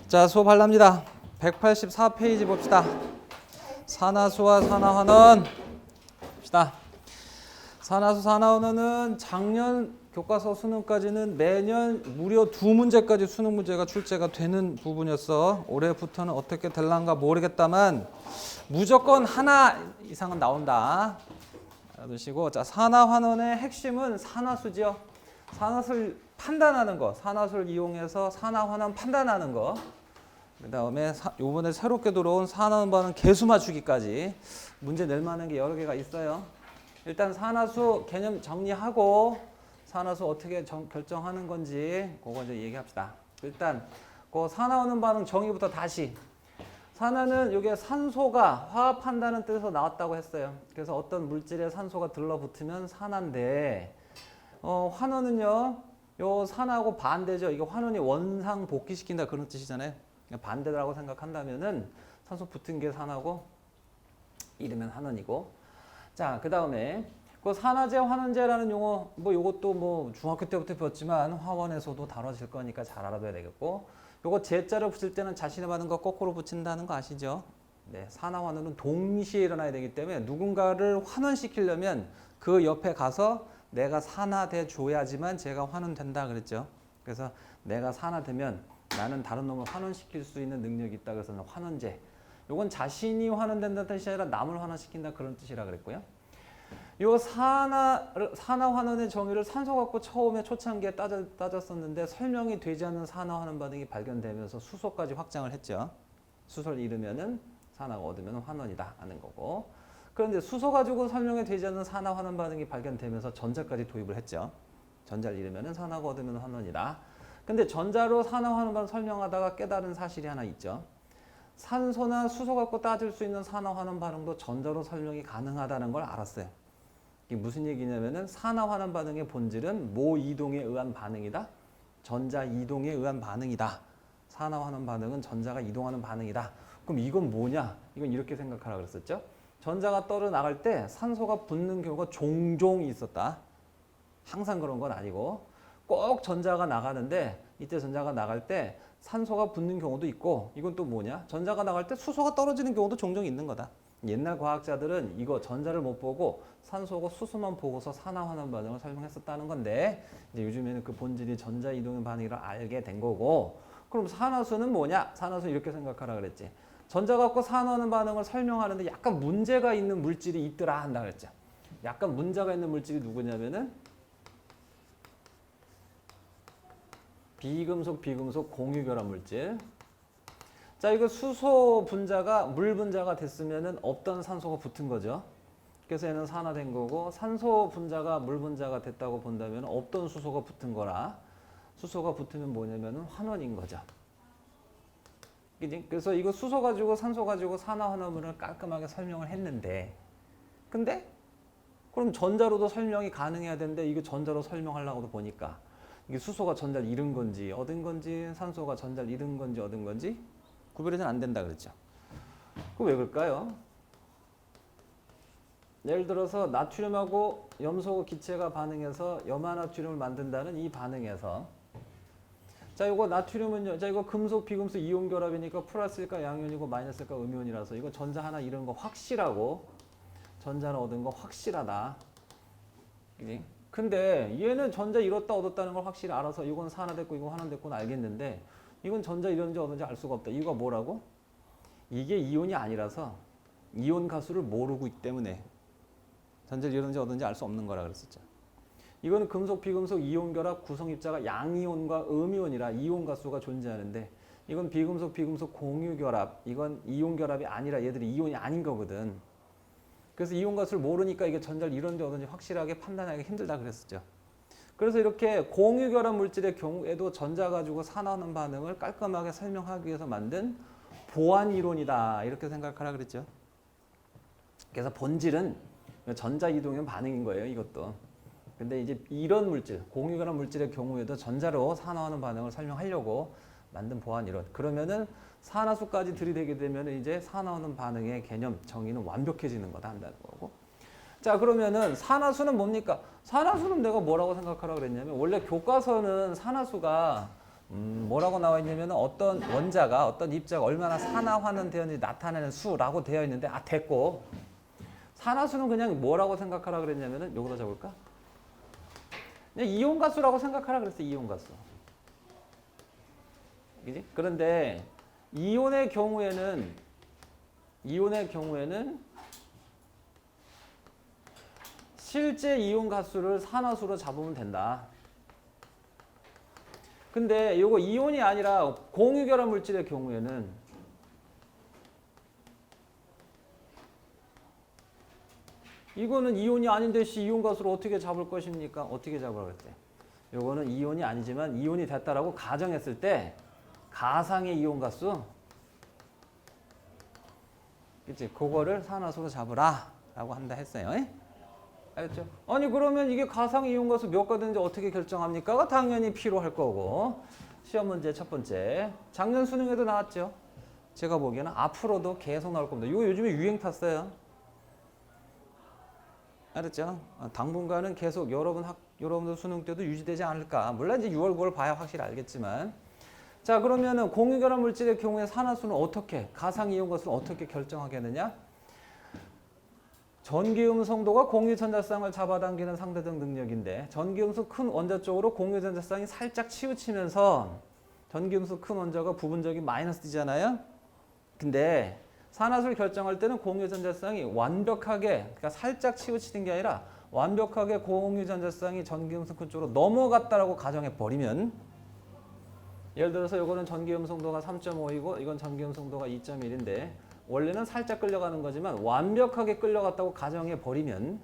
자, 수업 할랍니다. 184페이지 봅시다. 산화수와 산화환원 봅시다. 산화수, 산화환원은 작년 교과서 수능까지는 매년 무려 2문제까지 수능 문제가 출제가 되는 부분이었어. 올해부터는 어떻게 될란가 모르겠다만 무조건 하나 이상은 나온다. 알아두시고, 자, 산화환원의 핵심은 산화수지요. 산화수를 판단하는 거, 산화수를 이용해서 산화환원 판단하는 거. 그 다음에 요번에 새롭게 들어온 산화환원 개수 맞추기까지 문제 낼 만한 게 여러 개가 있어요. 일단 산화수 개념 정리하고 산화수 어떻게 결정하는 건지 그거 이제 얘기합시다. 일단 그 산화환원 반응 정의부터 다시. 산화는 이게 산소가 화합한다는 뜻에서 나왔다고 했어요. 그래서 어떤 물질에 산소가 들러붙으면 산화인데, 환원은요, 요 산화하고 반대죠. 이게 환원이 원상 복귀시킨다 그런 뜻이잖아요. 반대라고 생각한다면은 산소 붙은 게 산화고 이르면 환원이고. 자, 그 다음에 그 산화제, 환원제라는 용어, 뭐 요것도 뭐 중학교 때부터 배웠지만 화원에서도 다뤄질 거니까 잘 알아둬야 되겠고, 요거 제자를 붙일 때는 자신의 받은 거 거꾸로 붙인다는 거 아시죠? 네, 산화 환원은 동시에 일어나야 되기 때문에 누군가를 환원시키려면 그 옆에 가서 내가 산화돼 줘야지만 제가 환원된다 그랬죠. 그래서 내가 산화되면 나는 다른 놈을 환원시킬 수 있는 능력이 있다. 그래서 환원제. 요건 자신이 환원된다는 뜻이 아니라 남을 환원시킨다 그런 뜻이라 그랬고요. 요 산화 환원의 정의를 산소 갖고 처음에 초창기에 따졌었는데 설명이 되지 않는 산화 환원 반응이 발견되면서 수소까지 확장을 했죠. 수소를 잃으면은 산화가 얻으면 환원이다 하는 거고. 그런데 수소 가지고 설명이 되지 않는 산화 환원 반응이 발견되면서 전자까지 도입을 했죠. 전자를 잃으면은 산화가 얻으면 환원이다. 근데 전자로 산화 환원 반응 설명하다가 깨달은 사실이 하나 있죠. 산소나 수소 갖고 따질 수 있는 산화 환원 반응도 전자로 설명이 가능하다는 걸 알았어요. 이게 무슨 얘기냐면은 산화 환원 반응의 본질은 모 이동에 의한 반응이다. 전자 이동에 의한 반응이다. 산화 환원 반응은 전자가 이동하는 반응이다. 그럼 이건 뭐냐? 이건 이렇게 생각하라 그랬었죠. 전자가 떨어 나갈 때 산소가 붙는 경우가 종종 있었다. 항상 그런 건 아니고 꼭 전자가 나가는데 이때 전자가 나갈 때 산소가 붙는 경우도 있고, 이건 또 뭐냐? 전자가 나갈 때 수소가 떨어지는 경우도 종종 있는 거다. 옛날 과학자들은 이거 전자를 못 보고 산소고 수소만 보고서 산화 환원 반응을 설명했었다는 건데, 이제 요즘에는 그 본질이 전자 이동의 반응이라 알게 된 거고. 그럼 산화수는 뭐냐? 산화수 이렇게 생각하라 그랬지. 전자 갖고 산화하는 반응을 설명하는데 약간 문제가 있는 물질이 있더라 한다 그랬죠. 약간 문제가 있는 물질이 누구냐면은 비금속 공유결합 물질. 자, 이거 수소 분자가 물 분자가 됐으면은 없던 산소가 붙은 거죠. 그래서 얘는 산화된 거고, 산소 분자가 물 분자가 됐다고 본다면 없던 수소가 붙은 거라. 수소가 붙으면 뭐냐면은 환원인 거죠. 그지? 그래서 이거 수소 가지고 산소 가지고 산화 환원물을 깔끔하게 설명을 했는데, 근데 그럼 전자로도 설명이 가능해야 되는데 이거 전자로 설명하려고도 보니까 이게 수소가 전자를 잃은 건지 얻은 건지, 산소가 전자를 잃은 건지 얻은 건지 구별이 잘 안 된다 그랬죠. 그거 왜 그럴까요? 예를 들어서 나트륨하고 염소 기체가 반응해서 염화나트륨을 만든다는 이 반응에서, 자, 이거 나트륨은요, 자, 이거 금속 비금속 이온 결합이니까 플러스일까 양이온이고 마이너스일까 음이온이라서 이거 전자 하나 잃은 거 확실하고 전자 하나 얻은 거 확실하다. 그지? 근데 얘는 전자 잃었다 얻었다는 걸 확실히 알아서 이건 산화됐고 이건 환원됐고는 알겠는데, 이건 전자 잃었는지 얻었는지 알 수가 없다. 이유가 뭐라고? 이게 이온이 아니라서 이온 가수를 모르고 있기 때문에 전자를 잃었는지 얻었는지 알 수 없는 거라 그랬었죠. 이거는 금속 비금속 이온 결합 구성 입자가 양이온과 음이온이라 이온 가수가 존재하는데, 이건 비금속 공유 결합, 이건 이온 결합이 아니라 얘들이 이온이 아닌 거거든. 그래서 이온 가수를 모르니까 이게 전자를 잃었는지 얻었는지 확실하게 판단하기 힘들다 그랬었죠. 그래서 이렇게 공유 결합 물질의 경우에도 전자 가지고 산화하는 반응을 깔끔하게 설명하기 위해서 만든 보완 이론이다 이렇게 생각하라 그랬죠. 그래서 본질은 전자 이동형 반응인 거예요, 이것도. 근데 이제 이런 물질, 공유 결합 물질의 경우에도 전자로 산화하는 반응을 설명하려고 만든 보완 이론. 그러면은 산화수까지 들이대게 되면 이제 산화하는 반응의 개념 정의는 완벽해지는 거다 한다는 거고. 자, 그러면은 산화수는 뭡니까? 산화수는 내가 뭐라고 생각하라고 그랬냐면 원래 교과서는 산화수가 뭐라고 나와 있냐면 어떤 원자가 어떤 입자가 얼마나 산화환원 되었는지 나타내는 수라고 되어 있는데 됐고 산화수는 그냥 뭐라고 생각하라 그랬냐면은 요거로 적을까? 그냥 이온가수라고 생각하라 그랬어. 이온가수. 그지? 그런데 이온의 경우에는 실제 이온 가수를 산화수로 잡으면 된다. 근데 이거 이온이 아니라 공유결합 물질의 경우에는 이거는 이온이 아닌데 이온 가수를 어떻게 잡을 것입니까? 어떻게 잡으라고 그랬대? 이거는 이온이 아니지만 이온이 됐다라고 가정했을 때 가상의 이온 가수 그치? 그거를 산화수로 잡으라 라고 한다 했어요. 알겠죠? 아니 그러면 이게 가상 이온 가수 몇 가 되는지 어떻게 결정합니까? 당연히 P로 할 거고. 시험 문제 첫 번째. 작년 수능에도 나왔죠. 제가 보기에는 앞으로도 계속 나올 겁니다. 이거 요즘에 유행 탔어요. 알았죠? 당분간은 계속 여러분들 수능 때도 유지되지 않을까. 물론 이제 6월, 9월 봐야 확실히 알겠지만. 자, 그러면은 공유결합 물질의 경우에 산화수는 어떻게, 가상 이온 가수는 어떻게 결정하겠느냐? 전기음 성도가 공유전자쌍을 잡아당기는 상대적 능력인데 전기음수 큰 원자 쪽으로 공유전자쌍이 살짝 치우치면서 전기음수 큰 원자가 부분적인 마이너스 D잖아요. 근데 산화수를 결정할 때는 공유전자쌍이 완벽하게 그러니까 살짝 치우치는 게 아니라 완벽하게 공유전자쌍이 전기음수 큰 쪽으로 넘어갔다라고 가정해 버리면 예를 들어서 이거는 전기음 성도가 3.5이고 이건 전기음 성도가 2.1인데 원래는 살짝 끌려가는 거지만 완벽하게 끌려갔다고 가정해 버리면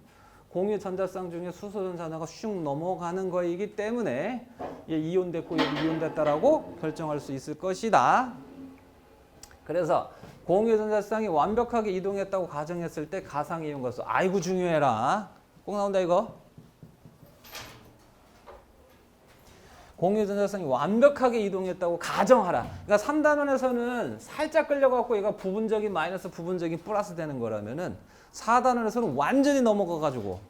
공유 전자쌍 중에 수소 전자가 슉 넘어가는 거이기 때문에 얘 이온 됐고 여기 이온 됐다라고 결정할 수 있을 것이다. 그래서 공유 전자쌍이 완벽하게 이동했다고 가정했을 때 가상 이온 가수 아이고 중요해라. 꼭 나온다 이거. 공유전자쌍이 완벽하게 이동했다고 가정하라. 그러니까 3단원에서는 살짝 끌려갖고 얘가 부분적인 마이너스 부분적인 플러스 되는 거라면은 4단원에서는 완전히 넘어가가지고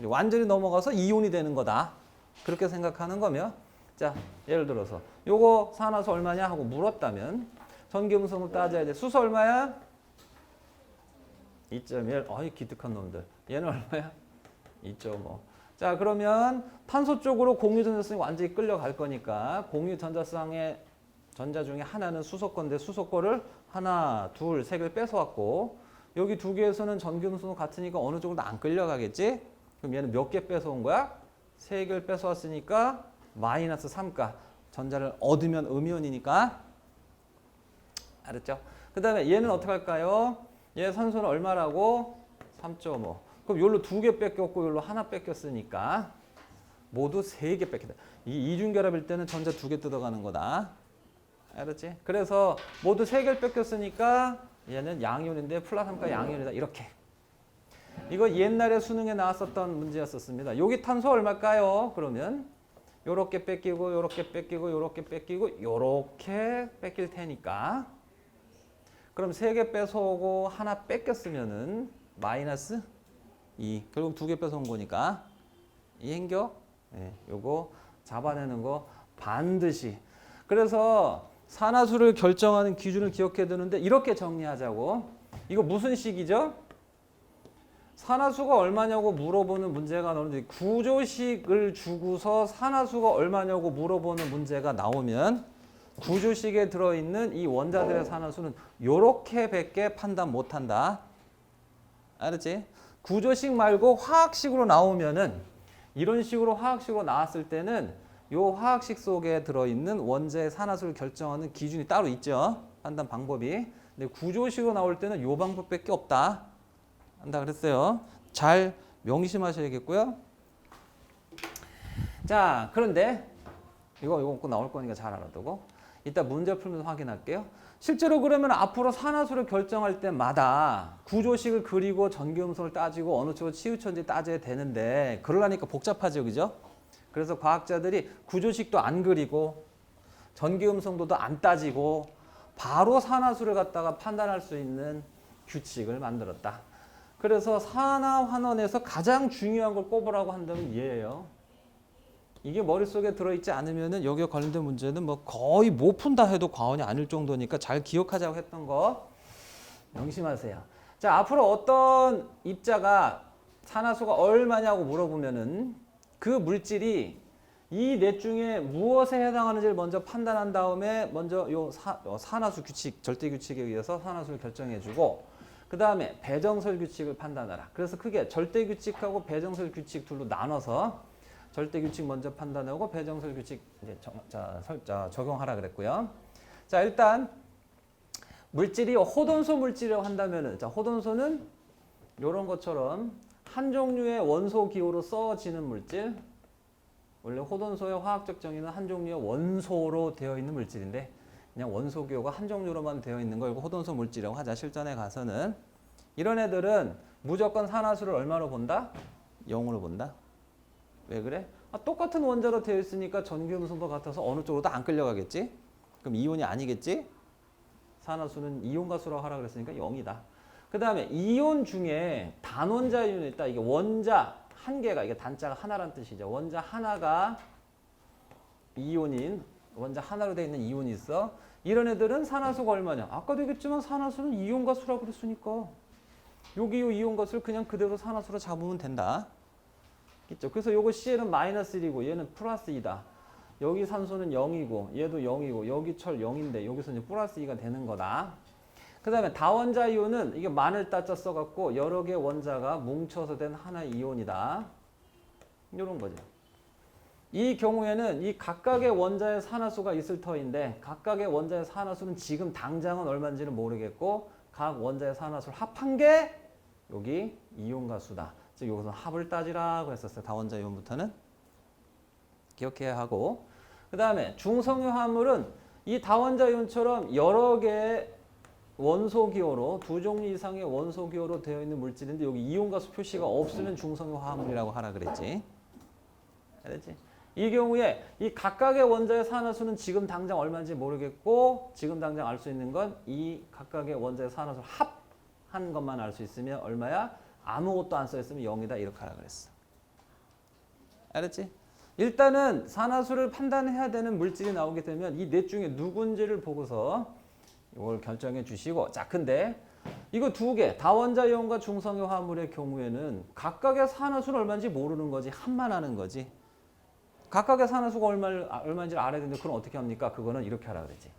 완전히 넘어가서 이온이 되는 거다. 그렇게 생각하는 거며 자 예를 들어서 요거 산화수 얼마냐 하고 물었다면 전기음성을 따져야 돼. 수소 얼마야? 2.1. 어이 기특한 놈들. 얘는 얼마야? 2.5. 자 그러면 탄소 쪽으로 공유전자쌍이 완전히 끌려갈 거니까 공유전자쌍의 전자 중에 하나는 수소 건데 수소 거를 하나, 둘, 세 개를 뺏어왔고 여기 두 개에서는 전기음수는 같으니까 어느 쪽으로도 안 끌려가겠지? 그럼 얘는 몇 개 뺏어온 거야? 세 개를 뺏어왔으니까 마이너스 3가 전자를 얻으면 음이온이니까 알았죠? 그 다음에 얘는 어떻게 할까요? 얘 산소는 얼마라고? 3.5. 그럼 여기로 2개 뺏겼고 여기로 하나 뺏겼으니까 모두 3개 뺏긴다. 이 이중결합일 때는 전자 2개 뜯어가는 거다. 알았지? 그래서 모두 3개를 뺏겼으니까 얘는 양이온인데 플러스 3가 양이온이다. 이렇게. 이거 옛날에 수능에 나왔었던 문제였었습니다. 여기 탄소 얼마일까요? 그러면 요렇게 뺏기고 요렇게 뺏기고 요렇게 뺏기고 요렇게 뺏길 테니까 그럼 3개 뺏어오고 하나 뺏겼으면은 마이너스 2. 결국 2개 뺏어온 거니까 이행겨? 네, 요거 잡아내는 거 반드시. 그래서 산화수를 결정하는 기준을 기억해 두는데 이렇게 정리하자고. 이거 무슨 식이죠? 산화수가 얼마냐고 물어보는 문제가 나오는데 구조식을 주고서 산화수가 얼마냐고 물어보는 문제가 나오면 구조식에 들어있는 이 원자들의 산화수는 요렇게밖에 판단 못한다. 알았지? 구조식 말고 화학식으로 나오면은 이런 식으로 화학식으로 나왔을 때는 요 화학식 속에 들어있는 원자의 산화수를 결정하는 기준이 따로 있죠. 판단 방법이. 근데 구조식으로 나올 때는 요 방법밖에 없다. 한다 그랬어요. 잘 명심하셔야겠고요. 자, 그런데 이거 꼭 나올 거니까 잘 알아두고 이따 문제 풀면서 확인할게요. 실제로 그러면 앞으로 산화수를 결정할 때마다 구조식을 그리고 전기음성을 따지고 어느 쪽으로 치우쳤는지 따져야 되는데 그러려니까 복잡하죠. 그죠? 그래서 과학자들이 구조식도 안 그리고 전기음성도도 안 따지고 바로 산화수를 갖다가 판단할 수 있는 규칙을 만들었다. 그래서 산화환원에서 가장 중요한 걸 꼽으라고 한다면 얘예요. 이게 머릿속에 들어있지 않으면은 여기에 관련된 문제는 뭐 거의 못 푼다 해도 과언이 아닐 정도니까 잘 기억하자고 했던 거 명심하세요. 자, 앞으로 어떤 입자가 산화수가 얼마냐고 물어보면은 그 물질이 이 넷 중에 무엇에 해당하는지를 먼저 판단한 다음에 먼저 산화수 규칙, 절대 규칙에 의해서 산화수를 결정해주고 그 다음에 배정설 규칙을 판단하라. 그래서 크게 절대 규칙하고 배정설 규칙 둘로 나눠서 절대 규칙 먼저 판단하고 배정설 규칙 이제 적용하라 그랬고요. 자, 일단 물질이 호돈소 물질이라고 한다면은 자, 호돈소는 이런 것처럼 한 종류의 원소 기호로 써지는 물질. 원래 호돈소의 화학적 정의는 한 종류의 원소로 되어 있는 물질인데 그냥 원소 기호가 한 종류로만 되어 있는 걸 호돈소 물질이라고 하자. 실전에 가서는 이런 애들은 무조건 산화수를 얼마로 본다? 0으로 본다. 왜 그래? 똑같은 원자로 되어 있으니까 전기음성도 같아서 어느 쪽으로도 안 끌려가겠지? 그럼 이온이 아니겠지? 산화수는 이온가수라고 하라 그랬으니까 0이다. 그 다음에 이온 중에 단원자 이온이 있다. 이게 원자 한 개가, 이게 단자가 하나란 뜻이죠. 원자 하나가 이온인, 원자 하나로 되어 있는 이온이 있어. 이런 애들은 산화수가 얼마냐? 아까도 얘기했지만 산화수는 이온가수라고 그랬으니까 여기 이 이온가수를 그냥 그대로 산화수로 잡으면 된다. 있죠. 그래서 요거 Cl은 마이너스 1이고 얘는 플러스 2다. 여기 산소는 0이고 얘도 0이고 여기 철 0인데 여기서 이제 플러스 2가 되는 거다. 그 다음에 다원자 이온은 이게 만을 따져 써갖고 여러 개 원자가 뭉쳐서 된 하나의 이온이다. 이런 거죠. 이 경우에는 이 각각의 원자의 산화수가 있을 터인데 각각의 원자의 산화수는 지금 당장은 얼마인지는 모르겠고 각 원자의 산화수를 합한 게 여기 이온가수다. 즉 여기서 합을 따지라고 했었어요. 다원자 이온부터는 기억해야 하고 그 다음에 중성유 화합물은 이 다원자 이온처럼 여러 개의 원소 기호로 두 종류 이상의 원소 기호로 되어 있는 물질인데 여기 이온가수 표시가 없으면 중성유 화합물이라고 하라 그랬지. 알았지? 이 경우에 이 각각의 원자의 산화수는 지금 당장 얼마인지 모르겠고 지금 당장 알 수 있는 건 이 각각의 원자의 산화수를 합한 것만 알 수 있으면 얼마야? 아무것도 안 써있으면 0이다 이렇게 하라 그랬어. 알았지? 일단은 산화수를 판단해야 되는 물질이 나오게 되면 이 넷 중에 누군지를 보고서 이걸 결정해 주시고 자 근데 이거 두 개 다원자 이온과 중성유 화합물의 경우에는 각각의 산화수는 얼마인지 모르는 거지 합만 하는 거지. 각각의 산화수가 얼마인지를 알아야 되는데 그럼 어떻게 합니까? 그거는 이렇게 하라 그러지.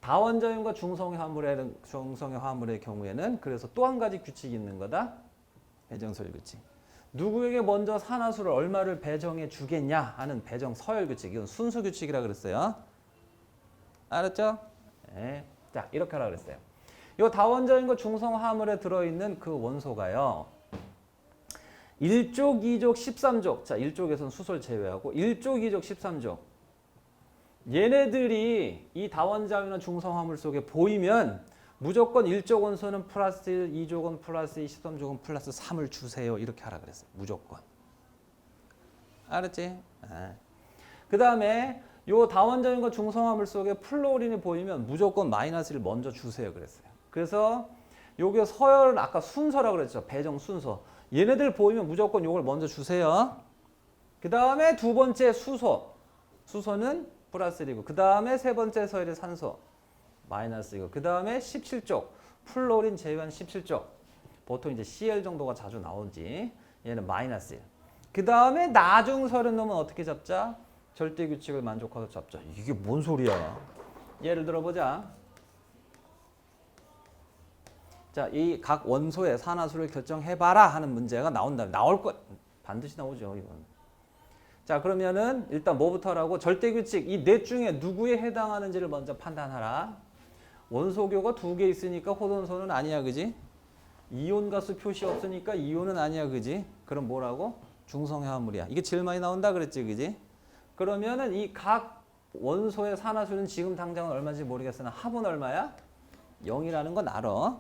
다원자 이온과 중성유 화합물의 경우에는 그래서 또 한 가지 규칙이 있는 거다. 배정설 규칙. 누구에게 먼저 산화수를 얼마를 배정해 주겠냐 하는 배정 서열 규칙. 이건 순수 규칙이라 그랬어요. 알았죠? 네. 자, 이렇게 하라 그랬어요. 이 다원자인과 중성화합물에 들어있는 그 원소가요. 1족, 2족, 13족. 자, 1족에서는 수소를 제외하고 1족, 2족, 13족. 얘네들이 이 다원자이나 중성화합물 속에 보이면 무조건 1족 원소는 플러스 1, 2족은 플러스 2, 13족은 플러스 3을 주세요. 이렇게 하라 그랬어요. 무조건. 알았지? 아. 그 다음에 요 다원자인과 중성화물 속에 플로린이 보이면 무조건 마이너스를 먼저 주세요. 그랬어요. 그래서 요게 서열은 아까 순서라고 그랬죠. 배정 순서. 얘네들 보이면 무조건 요걸 먼저 주세요. 그 다음에 두 번째 수소. 수소는 플러스 1이고 그 다음에 세 번째 서열이 산소. 마이너스이고 그 다음에 17쪽. 플로린 제외한 17쪽. 보통 이제 Cl 정도가 자주 나오지. 얘는 마이너스 1. 그 다음에 나중서른 놈은 어떻게 잡자? 절대 규칙을 만족하도록 잡자. 이게 뭔 소리야? 예를 들어보자. 자, 이 각 원소의 산화수를 결정해봐라 하는 문제가 나온다. 나올 것 반드시 나오죠. 이건. 자, 그러면은 일단 뭐부터 하라고? 절대 규칙 이 넷 중에 누구에 해당하는지를 먼저 판단하라. 원소교가 두 개 있으니까 호돈소는 아니야, 그지? 이온가수 표시 없으니까 이온은 아니야, 그지? 그럼 뭐라고? 중성화합물이야. 이게 제일 많이 나온다 그랬지, 그지? 그러면은 이 각 원소의 산화수는 지금 당장은 얼마인지 모르겠으나 합은 얼마야? 0이라는 건 알아.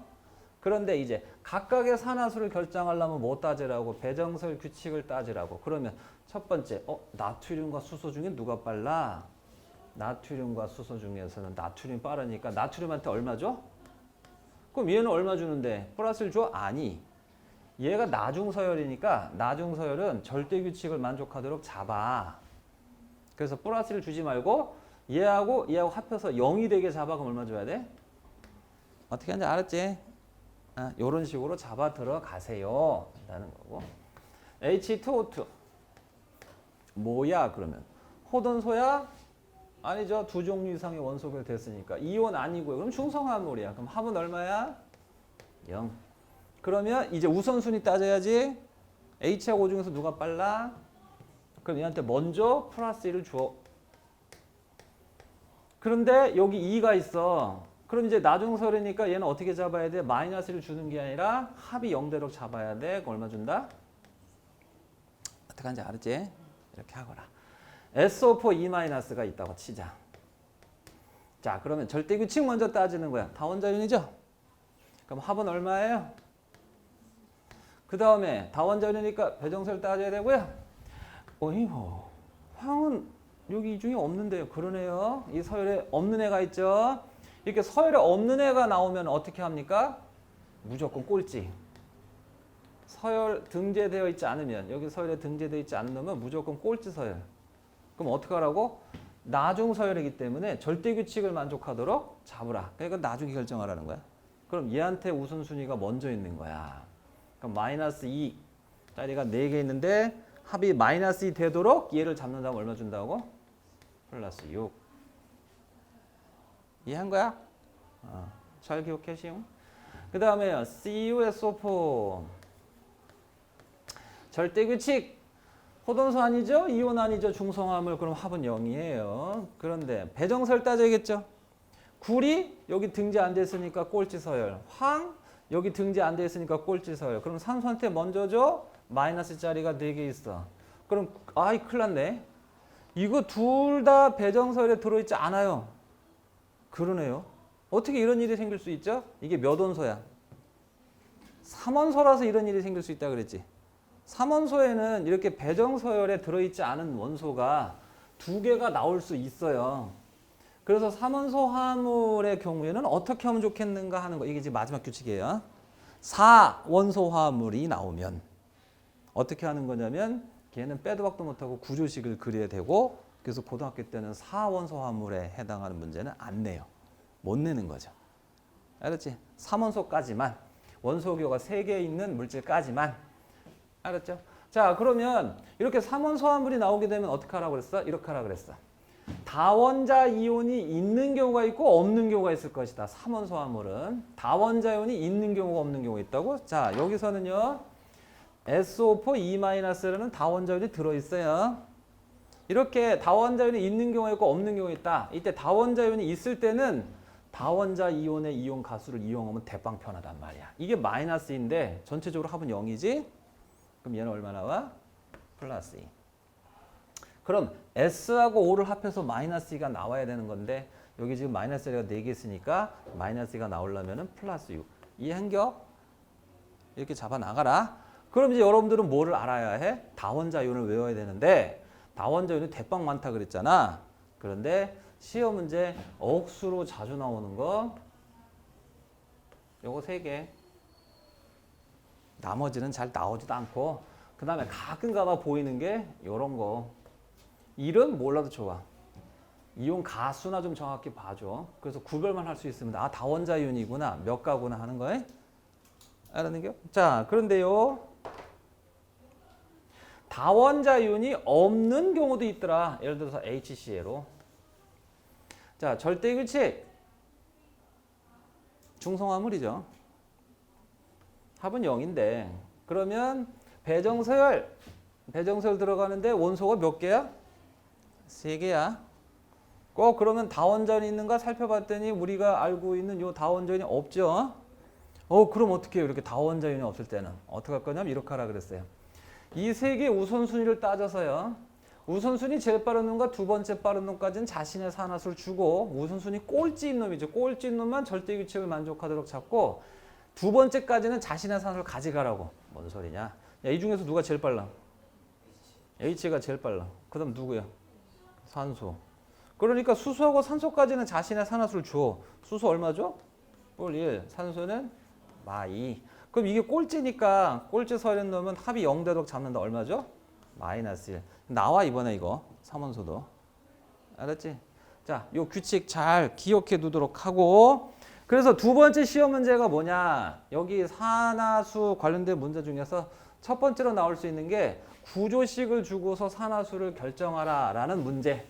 그런데 이제 각각의 산화수를 결정하려면 뭐 따지라고? 배정설 규칙을 따지라고. 그러면 첫 번째, 나트륨과 수소 중에 누가 빨라? 나트륨과 수소 중에서는 나트륨이 빠르니까 나트륨한테 얼마 줘? 그럼 얘는 얼마 주는데? 플러스를 줘? 아니. 얘가 나중서열이니까 나중서열은 절대규칙을 만족하도록 잡아. 그래서 플러스를 주지 말고 얘하고 합해서 0이 되게 잡아. 그럼 얼마 줘야 돼? 어떻게 하는지 알았지? 이런 식으로 잡아 들어가세요. 라는 거고. H2O2 뭐야 그러면? 호돈소야? 아니죠. 두 종류 이상의 원소가 됐으니까. 이온 아니고요. 그럼 중성화물이야. 그럼 합은 얼마야? 0. 그러면 이제 우선순위 따져야지. H하고 O 중에서 누가 빨라? 그럼 얘한테 먼저 플러스 1을 줘. 그런데 여기 2가 있어. 그럼 이제 나중설이니까 얘는 어떻게 잡아야 돼? 마이너스를 주는 게 아니라 합이 0대로 잡아야 돼. 그럼 얼마 준다? 어떻게 하는지 알았지? 이렇게 하거라. SO4 E-가 있다고 치자. 자, 그러면 절대규칙 먼저 따지는 거야. 다원자윤이죠? 그럼 합은 얼마예요? 그 다음에 다원자윤이니까 배정설 따져야 되고요. 어이구, 황은 여기 이 중에 없는데요. 그러네요. 이 서열에 없는 애가 있죠. 이렇게 서열에 없는 애가 나오면 어떻게 합니까? 무조건 꼴찌. 서열 등재되어 있지 않으면, 여기 서열에 등재되어 있지 않는 놈은 무조건 꼴찌 서열. 그럼 어떻게 하라고? 나중 서열이기 때문에 절대규칙을 만족하도록 잡으라. 그러니까 나중에 결정하라는 거야. 그럼 얘한테 우선순위가 먼저 있는 거야. 그럼 마이너스 2짜리가 4개 있는데 합이 마이너스 2 되도록 얘를 잡는다면 얼마 준다고? 플러스 6. 이해한 거야? 잘 기억해, 시용. 그 다음에 CuSO4 절대규칙 호돈소 아니죠? 이온 아니죠? 중성화물. 그럼 합은 0이에요. 그런데 배정설 따져야겠죠? 구리 여기 등재 안 됐으니까 꼴찌 서열. 황 여기 등재 안 됐으니까 꼴찌 서열. 그럼 산소한테 먼저 줘? 마이너스 짜리가 4개 있어. 그럼 아이 큰일 났네. 이거 둘 다 배정설에 들어있지 않아요. 그러네요. 어떻게 이런 일이 생길 수 있죠? 이게 몇 원소야? 3원소라서 이런 일이 생길 수 있다 그랬지. 3원소에는 이렇게 배정서열에 들어있지 않은 원소가 2개가 나올 수 있어요. 그래서 3원소 화합물의 경우에는 어떻게 하면 좋겠는가 하는 거. 이게 지금 마지막 규칙이에요. 4원소 화합물이 나오면 어떻게 하는 거냐면 걔는 빼도 박도 못하고 구조식을 그려야 되고, 그래서 고등학교 때는 4원소 화합물에 해당하는 문제는 안 내요. 못 내는 거죠. 알았지? 3원소까지만, 원소교가 3개 있는 물질까지만. 알았죠? 자, 그러면 이렇게 3원소 화합물이 나오게 되면 어떻게 하라고 그랬어? 이렇게 하라고 그랬어. 다원자 이온이 있는 경우가 있고 없는 경우가 있을 것이다. 3원소 화합물은 다원자 이온이 있는 경우가 없는 경우가 있다고. 자, 여기서는요 SO4 E-라는 다원자 이온이 들어있어요. 이렇게 다원자 이온이 있는 경우가 있고 없는 경우가 있다. 이때 다원자 이온이 있을 때는 다원자 이온의 이온 가수를 이용하면 대빵 편하단 말이야. 이게 마이너스인데 전체적으로 합은 0이지? 그럼 얘는 얼마 나와? 플러스 2. 그럼 S하고 O를 합해서 마이너스 2가 나와야 되는 건데 여기 지금 마이너스 2가 4개 있으니까 마이너스 2가 나오려면 플러스 6. 이해한겨? 이렇게 잡아 나가라. 그럼 이제 여러분들은 뭐를 알아야 해? 다원자 이온을 외워야 되는데 다원자 이온이 대빵 많다 그랬잖아. 그런데 시험 문제 억수로 자주 나오는 거 요거 3개. 나머지는 잘 나오지도 않고, 그 다음에 가끔 가다 보이는 게 요런 거. 이름 몰라도 좋아. 이온 가수나 좀 정확히 봐줘. 그래서 구별만 할 수 있으면 아 다원자 이온이구나 몇 가구나 하는 거에 알았는 겨? 자, 그런데요 다원자 이온이 없는 경우도 있더라. 예를 들어서 HCl로. 자, 절대규칙 중성화물이죠. 합은 0인데 그러면 배정서열 들어가는데 원소가 몇 개야? 3개야. 꼭 그러면 다원자연이 있는가 살펴봤더니 우리가 알고 있는 요 다원자연이 없죠. 그럼 어떻게 해요? 이렇게 다원자연이 없을 때는 어떻게 할 거냐면 이렇게 하라 그랬어요. 이 3개 우선순위를 따져서요. 우선순위 제일 빠른 놈과 두 번째 빠른 놈까지는 자신의 산화수를 주고, 우선순위 꼴찌인 놈이죠. 꼴찌인 놈만 절대규칙을 만족하도록 잡고, 두 번째까지는 자신의 산소를 가져가라고. 뭔 소리냐? 야, 이 중에서 누가 제일 빨라? H가 제일 빨라. 그 다음 누구야? 산소. 그러니까 수소하고 산소까지는 자신의 산화수를 줘. 수소 얼마 줘? 뿔 1. 산소는 마 2. 그럼 이게 꼴찌니까 꼴찌 서열에 넣으면 합이 0 되도록 잡는다. 얼마죠? 마이너스 1. 나와 이번에 이거 3원소도. 알았지? 자, 요 규칙 잘 기억해 두도록 하고 그래서 두 번째 시험 문제가 뭐냐? 여기 산화수 관련된 문제 중에서 첫 번째로 나올 수 있는 게 구조식을 주고서 산화수를 결정하라 라는 문제.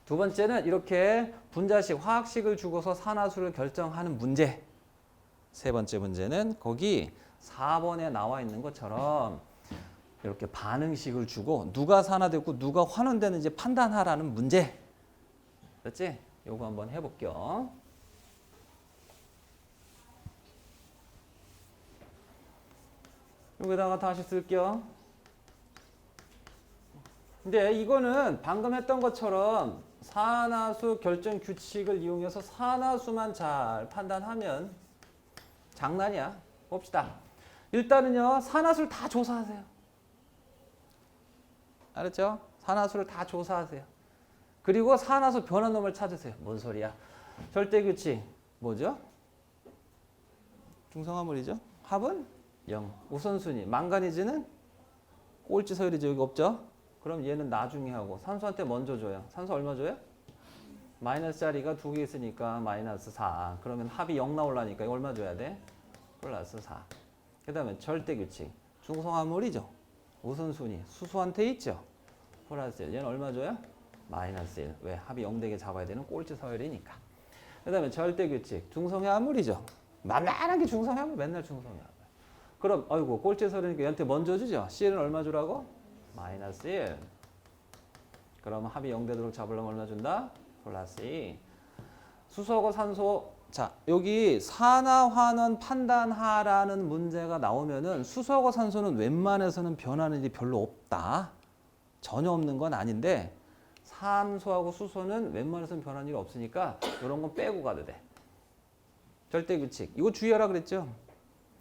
두 번째는 이렇게 분자식, 화학식을 주고서 산화수를 결정하는 문제. 세 번째 문제는 거기 4번에 나와 있는 것처럼 이렇게 반응식을 주고 누가 산화되고 누가 환원되는지 판단하라는 문제. 그렇지? 요거 한번 해볼게요. 여기다가 다시 쓸게요. 근데 이거는 방금 했던 것처럼 산화수 결정 규칙을 이용해서 산화수만 잘 판단하면 장난이야. 봅시다. 일단은요, 산화수를 다 조사하세요. 알았죠? 산화수를 다 조사하세요. 그리고 산화수 변화놈을 찾으세요. 뭔 소리야? 절대 규칙 뭐죠? 중성화물이죠. 합은 0. 우선순위. 망가니즈는 꼴찌 서열이죠. 여기 없죠? 그럼 얘는 나중에 하고 산소한테 먼저 줘요. 산소 얼마 줘요? 마이너스 자리가 두 개 있으니까 마이너스 4. 그러면 합이 0 나오려니까 이거 얼마 줘야 돼? 플러스 4. 그 다음에 절대규칙. 중성화물이죠. 우선순위. 수소한테 있죠. 플러스 1. 얘는 얼마 줘요? 마이너스 1. 왜? 합이 0 되게 잡아야 되는 꼴찌 서열이니까. 그 다음에 절대규칙. 중성화물이죠. 만만한 게 중성화물. 맨날 중성화물. 그럼 아이고 꼴찌 서열이니까 얘한테 먼저 주죠. C는 얼마 주라고? 마이너스 1. 그러면 합이 0 되도록 잡으려면 얼마 준다? 플러스 2. 수소하고 산소. 자, 여기 산화환원 판단하라는 문제가 나오면은 수소하고 산소는 웬만해서는 변하는 일이 별로 없다. 전혀 없는 건 아닌데 산소하고 수소는 웬만해서는 변하는 일이 없으니까 이런 건 빼고 가도 돼. 절대규칙. 이거 주의하라 그랬죠?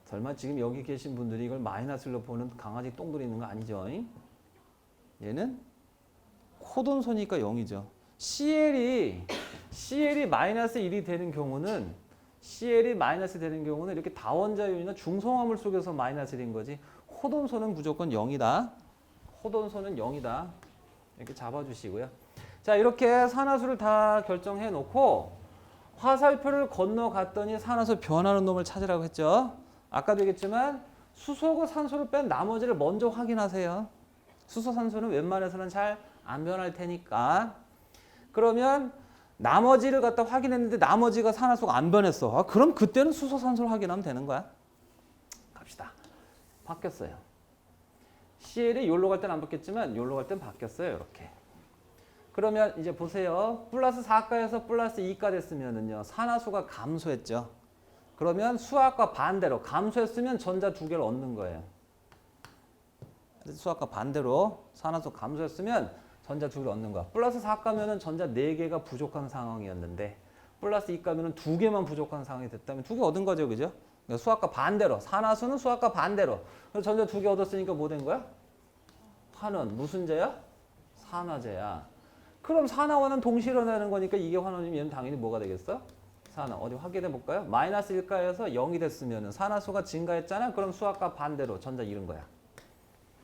설마 지금 여기 계신 분들이 이걸 마이너스로 보는 강아지 똥들이 있는 거 아니죠? 얘는 코돈소니까 0이죠. CL이 마이너스 1이 되는 경우는 이렇게 다원자연이나 중성화물 속에서 마이너스 1인 거지. 코돈소는 무조건 0이다. 코돈소는 0이다. 이렇게 잡아주시고요. 자, 이렇게 산화수를 다 결정해 놓고 화살표를 건너갔더니 산화수 변하는 놈을 찾으라고 했죠. 아까도 얘기했지만 수소하고 산소를 뺀 나머지를 먼저 확인하세요. 수소, 산소는 웬만해서는 잘 안 변할 테니까. 그러면 나머지를 갖다 확인했는데 나머지가 산화수가 안 변했어. 아, 그럼 그때는 수소, 산소를 확인하면 되는 거야. 갑시다. 바뀌었어요. CL이 여기로 갈 때는 안 바뀌었지만 여기로 갈 때는 바뀌었어요. 이렇게. 그러면 이제 보세요. 플러스 4가에서 플러스 2가 됐으면은요. 산화수가 감소했죠. 그러면 수학과 반대로 감소했으면 전자 두 개를 얻는 거예요. 수학과 반대로 산화수 감소했으면 전자 두 개를 얻는 거야. 플러스 4 가면은 전자 4개가 부족한 상황이었는데 플러스 2 가면은 2개만 부족한 상황이 됐다면 2개 얻은 거죠. 그죠? 그러니까 수학과 반대로. 산화수는 수학과 반대로. 그래서 전자 2개 얻었으니까 뭐 된 거야? 환원. 무슨 제야? 산화제야. 그럼 산화원은 동시에 일어나는 거니까 이게 환원이면 얘는 당연히 뭐가 되겠어? 산화. 어디 확인해 볼까요? 마이너스 1가에서 0이 됐으면 산화수가 증가했잖아. 그럼 수학과 반대로 전자 잃은 거야.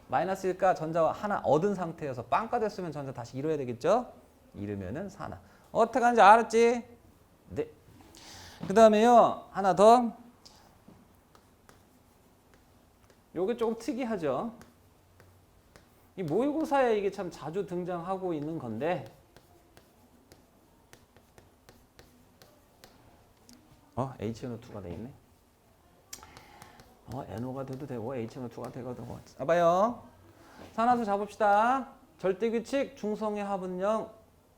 마이너스 1가 전자 하나 얻은 상태여서 빵가 됐으면 전자 다시 잃어야 되겠죠? 잃으면은 산화. 어떻게 하는지 알았지? 네. 그 다음에요. 하나 더. 요게 조금 특이하죠? 이 모의고사에 이게 참 자주 등장하고 있는 건데 HNO2가 돼 있네. NO가 돼도 되고 HNO2가 되고 봐봐요. 산화수 잡읍시다. 절대규칙 중성의 합은 0.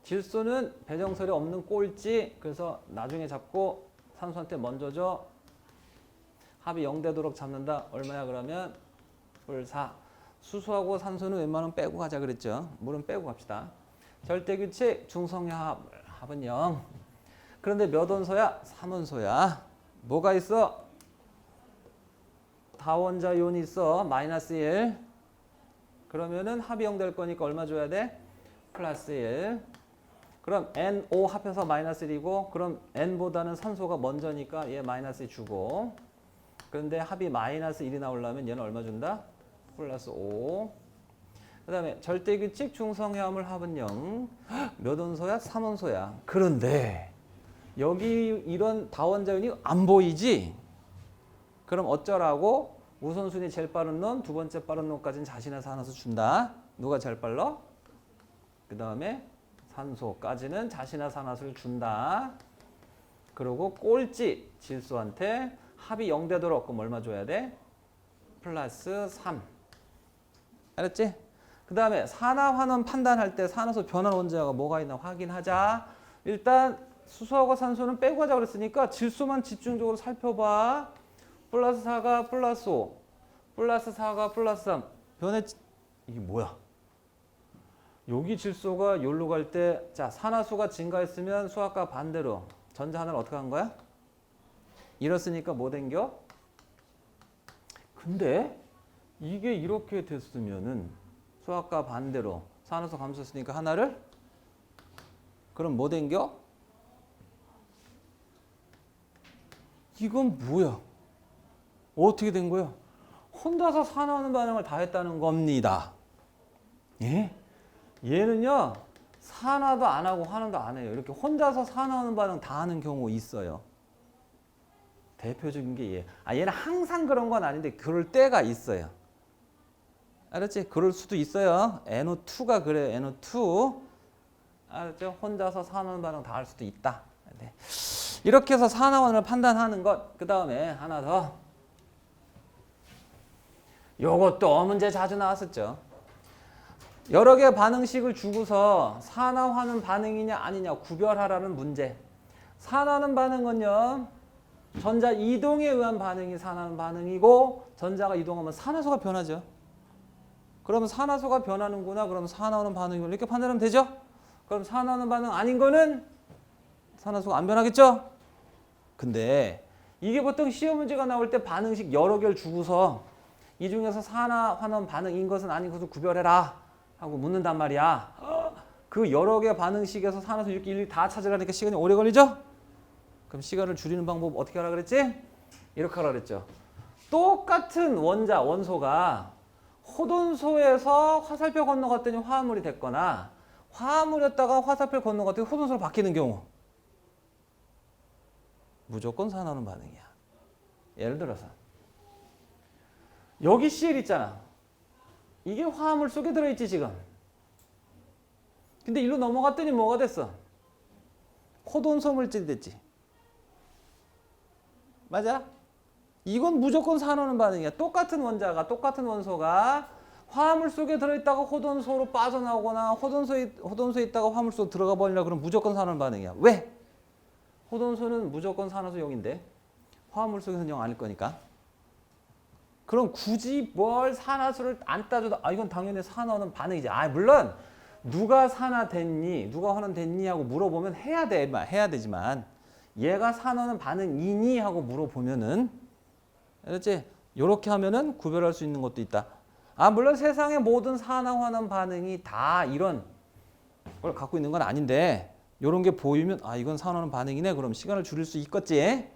질소는 배정설이 없는 꼴찌. 그래서 나중에 잡고 산소한테 먼저 줘. 합이 0 되도록 잡는다. 얼마야 그러면? 뿔 4. 수소하고 산소는 웬만하면 빼고 가자 그랬죠. 물은 빼고 갑시다. 절대규칙 중성의 합은 0. 그런데 몇 원소야? 3원소야. 뭐가 있어? 다원자 이온이 있어. 마이너스 1. 그러면은 합이 0 될 거니까 얼마 줘야 돼? 플러스 1. 그럼 NO 합해서 마이너스 1이고 그럼 N보다는 산소가 먼저니까 얘 마이너스 2 주고 그런데 합이 마이너스 1이 나오려면 얘는 얼마 준다? 플러스 5. 그 다음에 절대규칙 중성의 합은 0. 몇 원소야? 3원소야. 그런데 여기 이런 다원자연이 안 보이지? 그럼 어쩌라고? 우선순위 제일 빠른 놈, 두 번째 빠른 놈까지는 자신의 산화수 준다. 누가 제일 빨라? 그 다음에 산소까지는 자신의 산화수를 준다. 그리고 꼴찌 질소한테 합이 0 되도록 그럼 얼마 줘야 돼? 플러스 3. 알았지? 그 다음에 산화환원 판단할 때 산화수 변환 원자가 뭐가 있나 확인하자. 일단 수소하고 산소는 빼고 하자 그랬으니까 질소만 집중적으로 살펴봐. 플러스 4가 플러스 5, 플러스 4가 플러스 3. 변했지? 이게 뭐야? 여기 질소가 여기로 갈 때, 자, 산화수가 증가했으면 수학과 반대로 전자 하나를 어떻게 한 거야? 이렇으니까 뭐 된겨? 근데 이게 이렇게 됐으면은 수학과 반대로 산화수 감소했으니까 하나를 그럼 뭐 된겨? 이건 뭐야? 어떻게 된 거야? 혼자서 산화하는 반응을 다 했다는 겁니다. 예? 얘는요, 산화도 안 하고 환원도 안 해요. 이렇게 혼자서 산화하는 반응 다 하는 경우 있어요. 대표적인 게 얘. 얘는 항상 그런 건 아닌데 그럴 때가 있어요. 알았지? 그럴 수도 있어요. NO2가 그래요. NO2. 알았죠? 혼자서 산화하는 반응 다 할 수도 있다. 네. 이렇게 해서 산화원을 판단하는 것. 그 다음에 하나 더. 요것도 문제 자주 나왔었죠. 여러 개의 반응식을 주고서 산화하는 반응이냐 아니냐 구별하라는 문제. 산화하는 반응은요, 전자 이동에 의한 반응이 산화하는 반응이고, 전자가 이동하면 산화수가 변하죠. 그러면 산화수가 변하는구나. 그럼 산화하는 반응이고 이렇게 판단하면 되죠. 그럼 산화하는 반응 아닌 거는 산화수가 안 변하겠죠. 근데 이게 보통 시험 문제가 나올 때 반응식 여러 개를 주고서 이 중에서 산화환원 반응인 것은 아닌 것을 구별해라 하고 묻는단 말이야. 그 여러 개 반응식에서 산화수 이렇게 일일이 다 찾아가니까 시간이 오래 걸리죠? 그럼 시간을 줄이는 방법 어떻게 하라 그랬지? 이렇게 하라 그랬죠. 똑같은 원소가 호돈소에서 화살표 건너갔더니 화합물이 됐거나 화합물이었다가 화살표 건너갔더니 호돈소로 바뀌는 경우 무조건 산화하는 반응이야. 예를 들어서 여기 CL 있잖아. 이게 화합물 속에 들어있지 지금. 근데 일로 넘어갔더니 뭐가 됐어? 호돈소 물질이 됐지. 맞아? 이건 무조건 산화하는 반응이야. 똑같은 원자가, 똑같은 원소가 화합물 속에 들어있다가 호돈소로 빠져나오거나 호돈소에 있다가 화합물 속으로 들어가 버리려 그러면 무조건 산화하는 반응이야. 왜? 호돈소는 무조건 산화수 0인데 화합물 속에서는 0 아닐 거니까. 그럼 굳이 뭘 산화수를 안 따져도 이건 당연히 산화하는 반응이지. 물론 누가 산화됐니, 누가 환원됐니 하고 물어보면 해야 되지만 얘가 산화하는 반응이니 하고 물어보면은, 알았지? 요렇게 하면은 구별할 수 있는 것도 있다. 물론 세상의 모든 산화 환원 반응이 다 이런 걸 갖고 있는 건 아닌데 요런 게 보이면 이건 산화하는 반응이네. 그럼 시간을 줄일 수 있겠지.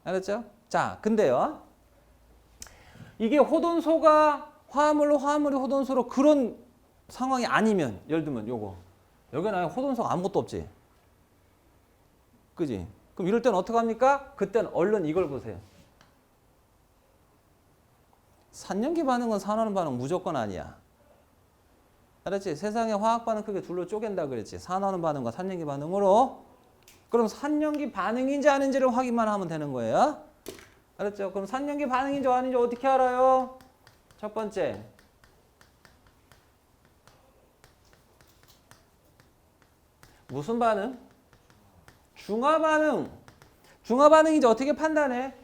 알았죠? 자, 근데요. 이게 호돈소가 화합물이 호돈소로 그런 상황이 아니면, 예를 들면 요거. 여기는 호돈소가 아무것도 없지. 그지? 그럼 이럴 때는 어떻게 합니까? 그때는 얼른 이걸 보세요. 산염기 반응은 산화하는 반응 무조건 아니야. 알았지? 세상의 화학 반응 크게 둘로 쪼갠다 그랬지. 산화하는 반응과 산염기 반응으로. 그럼 산염기 반응인지 아닌지를 확인만 하면 되는 거예요. 알았죠? 그럼 산염기 반응인지 아닌지 어떻게 알아요? 첫 번째. 무슨 반응? 중화 반응. 중화 반응인지 어떻게 판단해?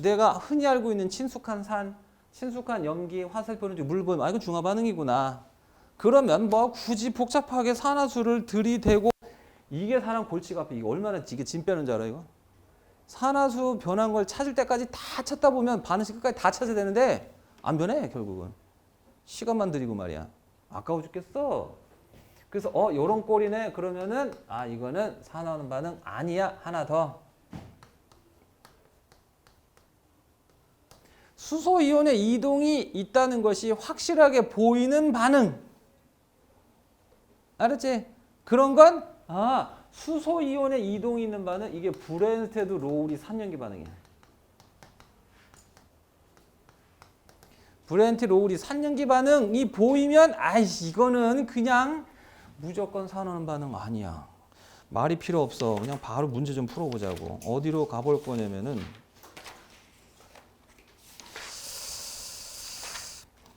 내가 흔히 알고 있는 친숙한 친숙한 염기, 화살표는 물 보면 이건 중화 반응이구나. 그러면 뭐 굳이 복잡하게 산화수를 들이대고 이게 사람 골치가 아파. 이게 얼마나 이게 짐 빼는 줄 알아 이거? 산화수 변한 걸 찾을 때까지 다 찾다 보면 반응식 끝까지 다 찾아야 되는데 안 변해 결국은. 시간만 들이고 말이야. 아까워 죽겠어. 그래서 요런 꼴이네. 그러면은 이거는 산화하는 반응 아니야. 하나 더. 수소 이온의 이동이 있다는 것이 확실하게 보이는 반응. 알았지? 그런 건 수소 이온의 이동이 있는 반응, 이게 브렌스테드 로우리 산연기 반응이야. 브렌트 로우리 산연기 반응이 보이면 이거는 그냥 무조건 산화하는 반응 아니야. 말이 필요 없어. 그냥 바로 문제 좀 풀어보자고. 어디로 가볼 거냐면은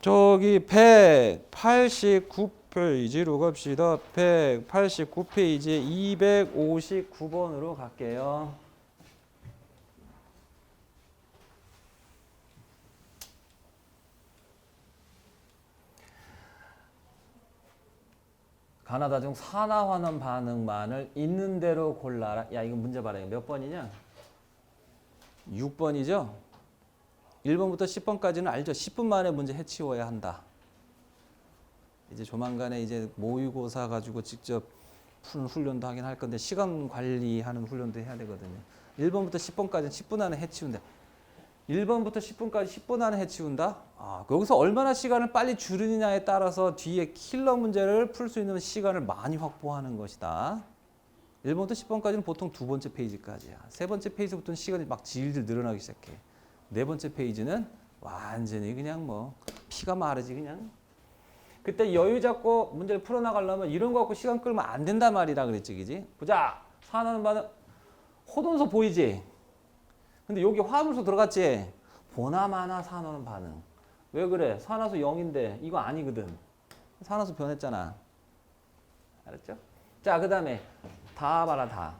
저기 189페이지로 갑시다. 189페이지 259번으로 갈게요. 가나다 중 산화환원 반응만을 있는 대로 골라라. 야, 이거 문제 봐라. 몇 번이냐? 6번이죠? 1번부터 10번까지는 알죠? 10분 만에 문제 해치워야 한다. 이제 조만간에 이제 모의고사 가지고 직접 푸는 훈련도 하긴 할 건데 시간 관리하는 훈련도 해야 되거든요. 1번부터 10번까지는 10분 안에 해치운다. 1번부터 10분까지 10분 안에 해치운다? 여기서 얼마나 시간을 빨리 줄이느냐에 따라서 뒤에 킬러 문제를 풀 수 있는 시간을 많이 확보하는 것이다. 1번부터 10번까지는 보통 두 번째 페이지까지야. 세 번째 페이지부터는 시간이 막 질질 늘어나기 시작해. 네 번째 페이지는 완전히 그냥 뭐 피가 마르지 그냥. 그때 여유 잡고 문제를 풀어나가려면 이런 거 갖고 시간 끌면 안 된단 말이라 그랬지, 그지? 보자. 산화하는 반응. 호돈소 보이지? 근데 여기 화합물소 들어갔지? 보나마나 산화하는 반응. 왜 그래? 산화수 0인데 이거 아니거든. 산화수 변했잖아. 알았죠? 자, 그 다음에 다 봐라, 다.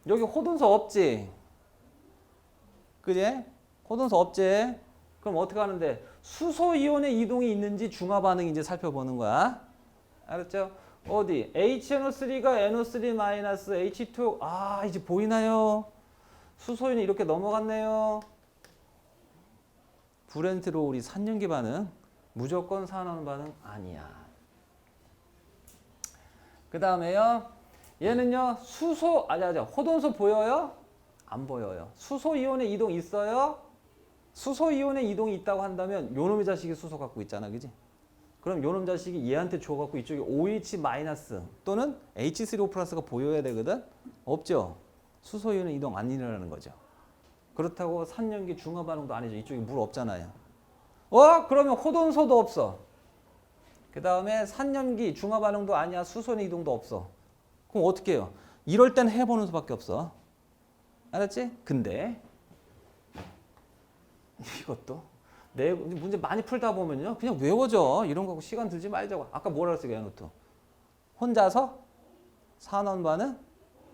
여기 호돈소 없지? 그지? 호돈소 없지? 그럼 어떻게 하는데? 수소이온의 이동이 있는지 중화 반응인지 살펴보는 거야. 알았죠? 어디? HNO3가 NO3-H2. 이제 보이나요? 수소이온이 이렇게 넘어갔네요. 브렌트 로우리 산연기 반응. 무조건 산화하는 반응 아니야. 그 다음에요. 얘는요. 호돈소 보여요? 안 보여요. 수소이온의 이동 있어요? 수소이온의 이동이 있다고 한다면 요놈의 자식이 수소 갖고 있잖아. 그지? 그럼 요놈 자식이 얘한테 줘갖고 이쪽에 OH- 또는 H3O 플러스가 보여야 되거든? 없죠? 수소이온의 이동 안 일어나는 거죠. 그렇다고 산연기 중화 반응도 아니죠. 이쪽에 물 없잖아요. 그러면 호돈소도 없어. 그 다음에 산연기 중화 반응도 아니야. 수소의 이동도 없어. 그럼 어떻게 해요? 이럴 땐 해보는 수밖에 없어. 알았지? 근데 이것도 문제 많이 풀다 보면요. 그냥 외워져. 이런 거 시간 들지 말자고. 아까 뭐라 그랬어요, 야노트? 혼자서 산원 반응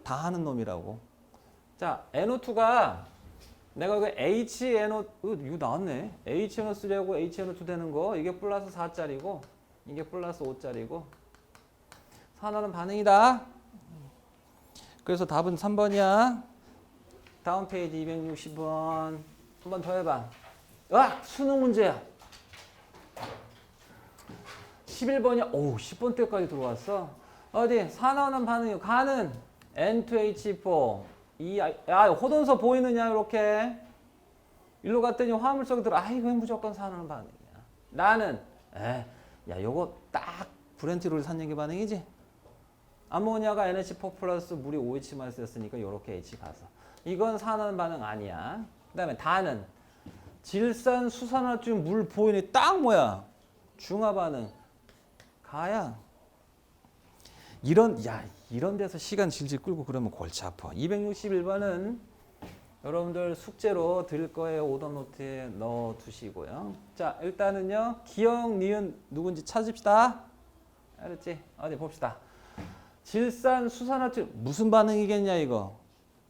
다 하는 놈이라고. 자, NO2가 내가 이거 HNO 이거 나왔네. HNO3하고 HNO2 되는 거 이게 플러스 4짜리고 이게 플러스 5짜리고 산화는 반응이다. 그래서 답은 3번이야. 다음 페이지 260번. 한 번 더 해봐. 수능 문제야. 11번이야. 10번 때까지 들어왔어. 어디? 산화하는 반응이요. 가는 N2H4. 호돈소 보이느냐, 이렇게. 일로 갔더니 화물속에 들어. 이건 무조건 산화하는 반응이야. 나는, 요거 딱 브렌티롤 산연기 반응이지? 아모니아가 NH4 플러스 물이 OH-였으니까 요렇게 H 가서. 이건 산화하는 반응 아니야. 그 다음에 다는 질산 수산화듐 물 보이네. 딱 뭐야? 중화 반응. 가야. 이런 데서 시간 질질 끌고 그러면 골치 아파. 261번은 여러분들 숙제로 드릴 거예요. 오더 노트에 넣어 두시고요. 자, 일단은요. 기억, 니은 누군지 찾읍시다. 알았지? 어디 봅시다. 질산 수산화듐 무슨 반응이겠냐 이거?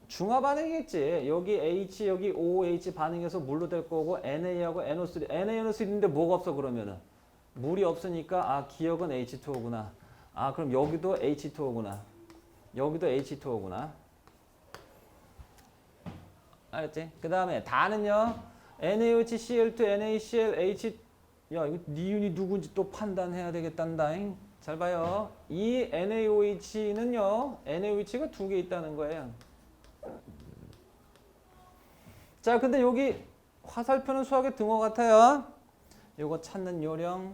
중화 반응이겠지. 여기 H, 여기 OH 반응해서 물로 될 거고 NA하고 NO3. NaNO3인데 뭐가 없어 그러면은? 물이 없으니까 기억은 H2O구나. 그럼 여기도 H2O구나. 여기도 H2O구나. 알았지? 그 다음에 다는요. NaOH, Cl2, NaCl, H. 이거 니은이 누군지 또 판단해야 되겠단다잉. 잘 봐요. 이 NaOH는요. NaOH가 두 개 있다는 거예요. 자, 근데 여기 화살표는 수학의 등호 같아요. 요거 찾는 요령.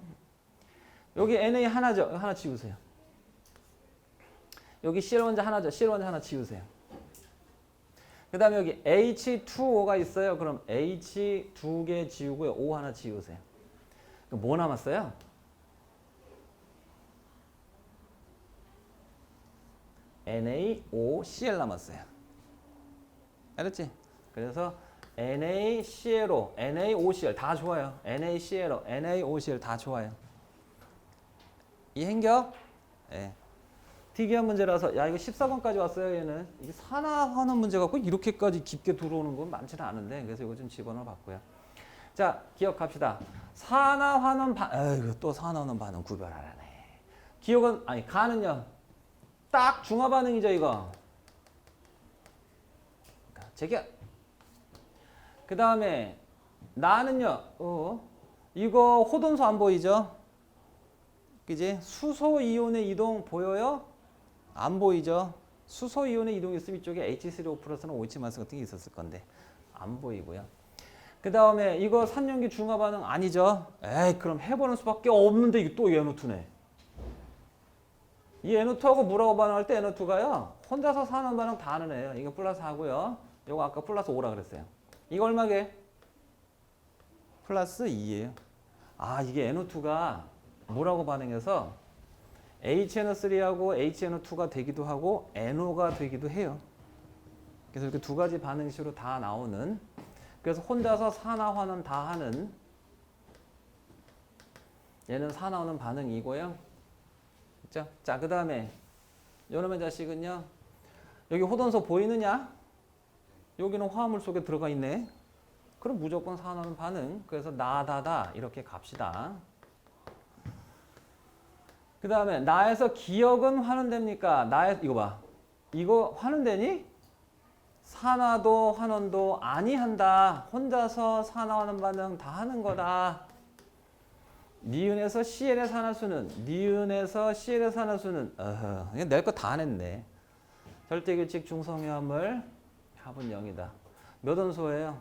여기 NA 하나죠. 하나 지우세요. 여기 CL 원자 하나죠. CL 원자 하나 지우세요. 그 다음에 여기 H2O가 있어요. 그럼 H 2개 지우고요. O 하나 지우세요. 뭐 남았어요? NaOCl 남았어요. 알았지? 그래서 NaClO, NaOCl 다 좋아요. NaClO, NaOCl 다 좋아요. 이행겨? 예. 특이한 문제라서 야 이거 14번까지 왔어요. 얘는 이게 산화환원 문제 갖고 이렇게까지 깊게 들어오는 건 많지는 않은데 그래서 이거 좀 집어넣어 봤고요. 자 기억합시다. 산화환원 아이고 또 산화환원 반응 구별하라네. 기억은 아니 가는요. 딱 중화 반응이죠 이거. 제기야. 그 다음에 나는요. 이거 호돈수 안 보이죠? 그지? 수소 이온의 이동 보여요? 안 보이죠? 수소 이온의 이동이 있으면 이쪽에 H3O 플러스는 OH 마스 같은 게 있었을 건데 안 보이고요. 그 다음에 이거 산염기 중화 반응 아니죠? 에이 그럼 해보는 수밖에 없는데 이게 또 NO2네. 이 NO2하고 물하고 반응할 때 NO2가요. 혼자서 산화 반응 다 하는 애예요. 이거 플러스 하고요. 이거 아까 플러스 5라 그랬어요. 이거 얼마게? 플러스 2예요. 아 이게 NO2가 물하고 반응해서 HNO3하고 HNO2가 되기도 하고 NO가 되기도 해요. 그래서 이렇게 두 가지 반응식으로 다 나오는 그래서 혼자서 산화환원 다 하는 얘는 산화환원 반응이고요. 그렇죠? 자, 그 다음에 요놈의 자식은요. 여기 호돈소 보이느냐? 여기는 화합물 속에 들어가 있네. 그럼 무조건 산화환원 반응. 그래서 나다다 이렇게 갑시다. 그 다음에 나에서 기억은 환원됩니까? 나에 이거 봐. 이거 환원되니? 산화도 환원도 아니한다. 혼자서 산화환원 반응 다 하는 거다. 니은에서 CL의 산화수는 니은에서 CL의 산화수는 낼 거 다 냈네. 절대규칙 중성유화물 합은 0이다. 몇 원소예요?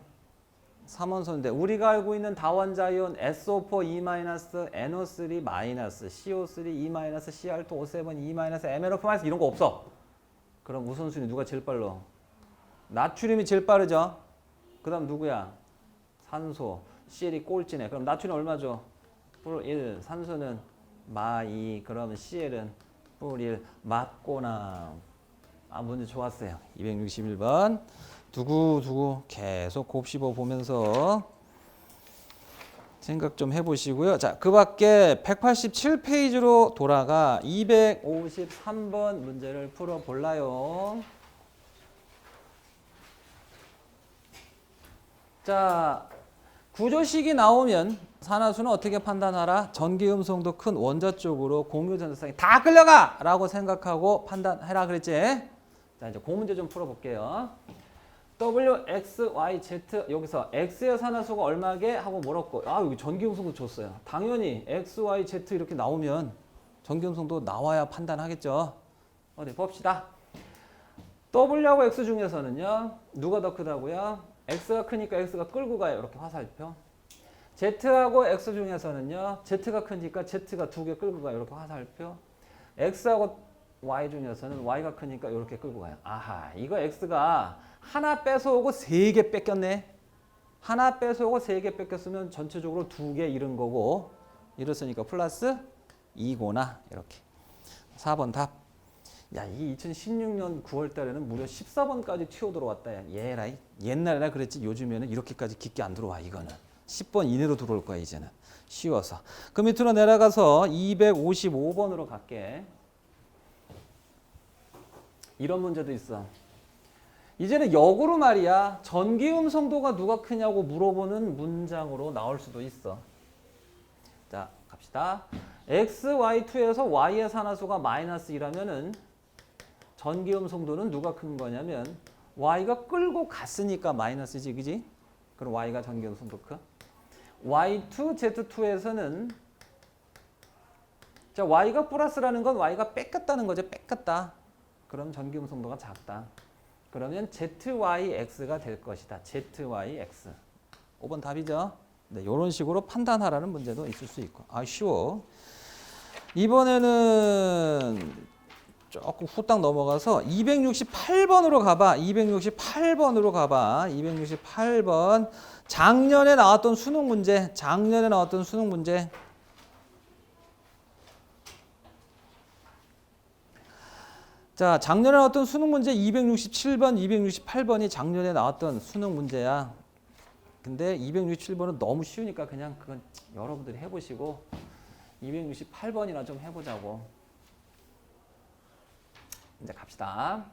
3원소인데 우리가 알고 있는 다원자이온 SO4 E-, NO3 CO3 E-, Cr2 O7 E-, MnO4- 이런 거 없어. 그럼 우선순위 누가 제일 빨라? 나트륨이 제일 빠르죠. 그 다음 누구야? 산소. CL이 꼴찌네. 그럼 나트륨 얼마죠? 뿔 1. 산소는 마2. 그러면 CL은 뿔 1. 맞고나. 아 문제 좋았어요. 261번. 두고 계속 곱씹어 보면서 생각 좀 해보시고요. 자, 그 밖에 187페이지로 돌아가 253번 문제를 풀어볼라요. 자, 구조식이 나오면 산화수는 어떻게 판단하라? 전기음성도 큰 원자 쪽으로 공유전자쌍이 다 끌려가! 라고 생각하고 판단해라 그랬지? 자, 이제 그 문제 좀 풀어볼게요. W, X, Y, Z 여기서 X의 산화수가 얼마게 하고 물었고 여기 전기음성도 줬어요. 당연히 X, Y, Z 이렇게 나오면 전기음성도 나와야 판단하겠죠. 어디 봅시다. W하고 X 중에서는요. 누가 더 크다고요? X가 크니까 X가 끌고 가요. 이렇게 화살표. Z하고 X 중에서는요. Z가 크니까 Z가 두 개 끌고 가요. 이렇게 화살표. X하고 Y 중에서는 Y가 크니까 이렇게 끌고 가요. 아하, 이거 X가 하나 뺏어오고 세 개 뺏겼네. 하나 뺏어오고 세 개 뺏겼으면 전체적으로 두 개 잃은 거고 이랬으니까 플러스 2고나 이렇게. 4번 답. 야, 이 2016년 9월 달에는 무려 14번까지 튀어 들어왔다. 야, 얘라. 옛날에나 그랬지 요즘에는 이렇게까지 깊게 안 들어와 이거는. 10번 이내로 들어올 거야 이제는. 쉬워서. 그 밑으로 내려가서 255번으로 갈게. 이런 문제도 있어. 이제는 역으로 말이야. 전기음성도가 누가 크냐고 물어보는 문장으로 나올 수도 있어. 자, 갑시다. X, Y2에서 Y의 산화수가 마이너스 2라면은 전기음성도는 누가 큰 거냐면 Y가 끌고 갔으니까 마이너스지, 그지? 그럼 Y가 전기음성도 크. Y2, Z2에서는 자, Y가 플러스라는 건 Y가 뺏겼다는 거죠. 뺏겼다. 그럼 전기음성도가 작다. 그러면 ZYX가 될 것이다. ZYX. 5번 답이죠. 네, 이런 식으로 판단하라는 문제도 있을 수 있고. 아, 쉬워. 이번에는 조금 후딱 넘어가서 268번으로 가봐. 268번으로 가봐. 268번. 작년에 나왔던 수능 문제. 작년에 나왔던 수능 문제. 자, 작년에 나왔던 수능 문제 267번, 268번이 작년에 나왔던 수능 문제야. 근데 267번은 너무 쉬우니까 그냥 그건 여러분들이 해보시고 268번이나 좀 해보자고. 이제 갑시다.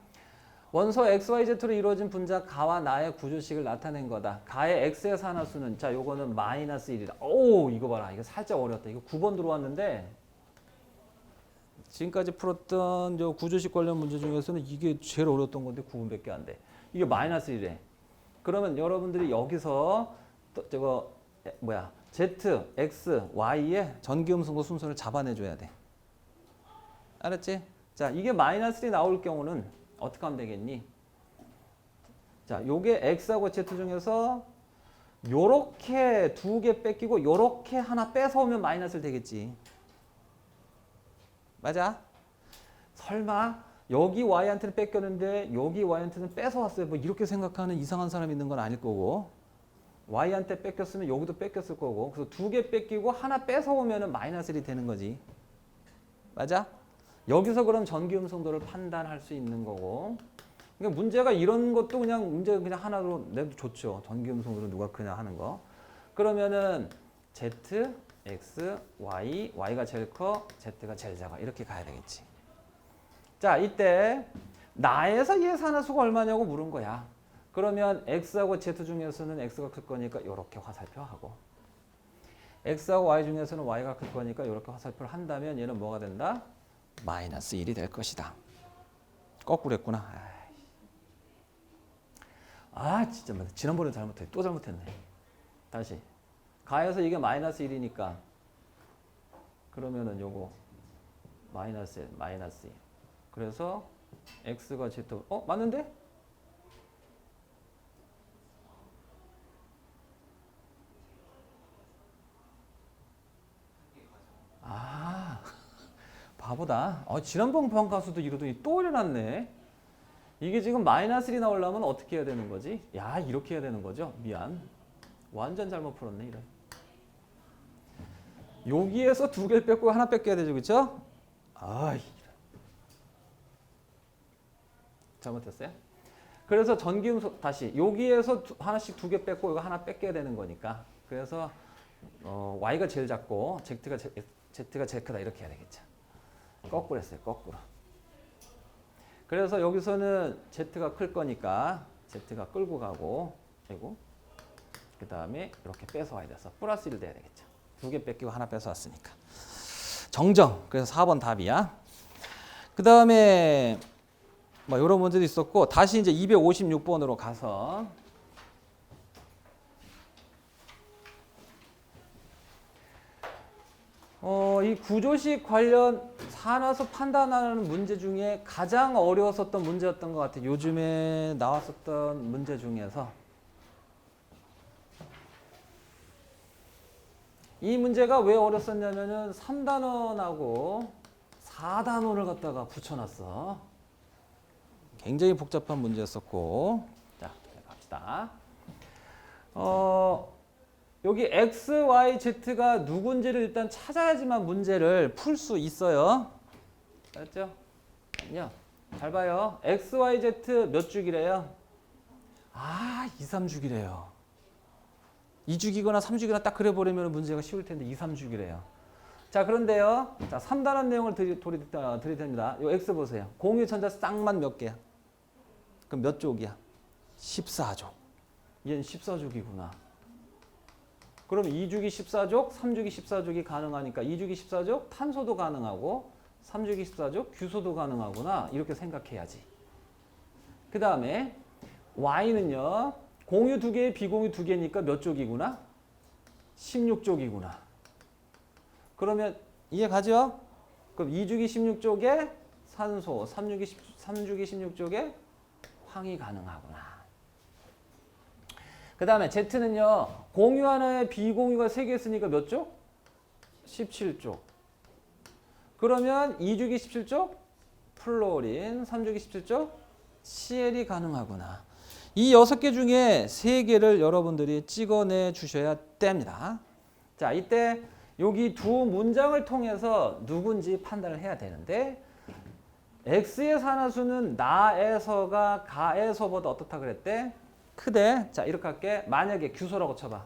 원소 XYZ로 이루어진 분자 가와 나의 구조식을 나타낸 거다. 가의 X의 산화수는, 자, 요거는 마이너스 1이다. 오, 이거 봐라. 이거 살짝 어려웠다. 이거 9번 들어왔는데 지금까지 풀었던 저 구조식 관련 문제 중에서는 이게 제일 어려웠던 건데 9분밖에 안 돼. 이게 마이너스 1이래. 그러면 여러분들이 여기서 또 저거 뭐야 Z, X, Y의 전기음성도 순서를 잡아내줘야 돼. 알았지? 자, 이게 마이너스 1이 나올 경우는 어떻게 하면 되겠니? 자, 요게 X하고 Z 중에서 요렇게 두 개 뺏기고 요렇게 하나 뺏어오면 마이너스 1 되겠지. 맞아? 설마 여기 Y한테는 뺏겼는데 여기 Y한테는 뺏어왔어요. 뭐 이렇게 생각하는 이상한 사람이 있는 건 아닐 거고, Y한테 뺏겼으면 여기도 뺏겼을 거고, 그래서 두 개 뺏기고 하나 뺏어오면 마이너스 1이 되는 거지. 맞아? 여기서 그럼 전기음성도를 판단할 수 있는 거고, 그러니까 문제가 이런 것도 그냥 문제 그냥 하나로 내도 좋죠. 전기음성도를 누가 크냐 하는 거. 그러면은 Z, X, Y, Y가 제일 커, Z가 제일 작아. 이렇게 가야 되겠지. 자, 이때 나에서 얘 산화수가 얼마냐고 물은 거야. 그러면 X하고 Z 중에서는 X가 클 거니까 이렇게 화살표 하고, X하고 Y 중에서는 Y가 클 거니까 이렇게 화살표를 한다면 얘는 뭐가 된다? 마이너스 1이 될 것이다. 거꾸로 했구나. 아, 진짜 지난번에 잘못했네. 또 잘못했네. 다시. 가에서 이게 마이너스 1이니까 그러면은 요거 마이너스 1, 마이너스 2. 그래서 X가 Z, 맞는데? 아, 바보다. 지난번 방가수도 이러더니 또 일어났네. 이게 지금 마이너스 1이 나오려면 어떻게 해야 되는 거지? 야, 이렇게 해야 되는 거죠? 미안. 완전 잘못 풀었네, 이래. 여기에서 두 개를 뺏고 하나 뺏겨야 되죠, 그렇죠? 아이, 잘못했어요? 그래서 전기음성 다시 여기에서 하나씩 두 개 뺏고 이거 하나 뺏겨야 되는 거니까, 그래서 Y가 제일 작고 Z가 제일 크다 이렇게 해야 되겠죠. 거꾸로 했어요, 거꾸로. 그래서 여기서는 Z가 클 거니까 Z가 끌고 가고, 그리고 그 다음에 이렇게 뺏어와야 돼서 플러스 1 돼야 되겠죠. 두 개 뺏기고 하나 뺏어왔으니까. 정정. 그래서 4번 답이야. 그 다음에 뭐 이런 문제도 있었고, 다시 이제 256번으로 가서 이 구조식 관련 산화수 판단하는 문제 중에 가장 어려웠었던 문제였던 것 같아요. 요즘에 나왔었던 문제 중에서. 이 문제가 왜 어렸었냐면은 3단원하고 4단원을 갖다가 붙여놨어. 굉장히 복잡한 문제였었고. 자, 갑시다. 여기 X, Y, Z가 누군지를 일단 찾아야지만 문제를 풀 수 있어요. 알았죠? 아니요. 잘 봐요. X, Y, Z 몇 주기래요? 2, 3주기래요. 2주기거나 3주기나 딱 그려버리면 문제가 쉬울 텐데 2, 3주기래요. 자, 그런데요. 자, 3단원 내용을 드릴 텐니다. 요 X 보세요. 공유전자 쌍만 몇 개야? 그럼 몇 족이야? 14족. 얘는 14족이구나. 그럼 2주기 14족, 3주기 14족이 가능하니까 2주기 14족 탄소도 가능하고 3주기 14족 규소도 가능하구나. 이렇게 생각해야지. 그 다음에 Y는요. 공유 2개, 비공유 2개니까 몇 족이구나? 16족이구나. 그러면 이해 가죠? 그럼 2주기 16족에 산소, 3주기 16족에 황이 가능하구나. 그 다음에 Z는요. 공유 하나에 비공유가 3개 있으니까 몇 쪽? 17쪽. 그러면 2주기 17쪽? 플로린. 3주기 17쪽? CL이 가능하구나. 이 6개 중에 3개를 여러분들이 찍어내 주셔야 됩니다. 자, 이때 여기 두 문장을 통해서 누군지 판단을 해야 되는데 X의 산화수는 나에서가 가에서보다 어떻다 그랬대? 크대. 자, 이렇게 할게. 만약에 규소라고 쳐봐.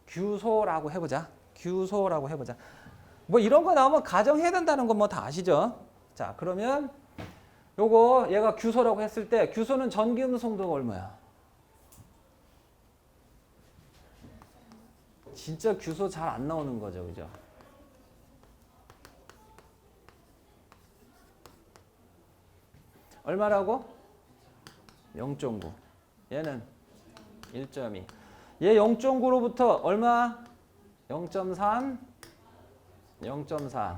규소라고 해보자. 규소라고 해보자. 뭐 이런 거 나오면 가정해야 된다는 건 뭐 다 아시죠? 자, 그러면 요거 얘가 규소라고 했을 때 규소는 전기음성도가 얼마야? 진짜 규소 잘 안 나오는 거죠. 그죠? 얼마라고? 0.9. 얘는 1.2. 얘 0.9로부터 얼마? 0.3, 0.4,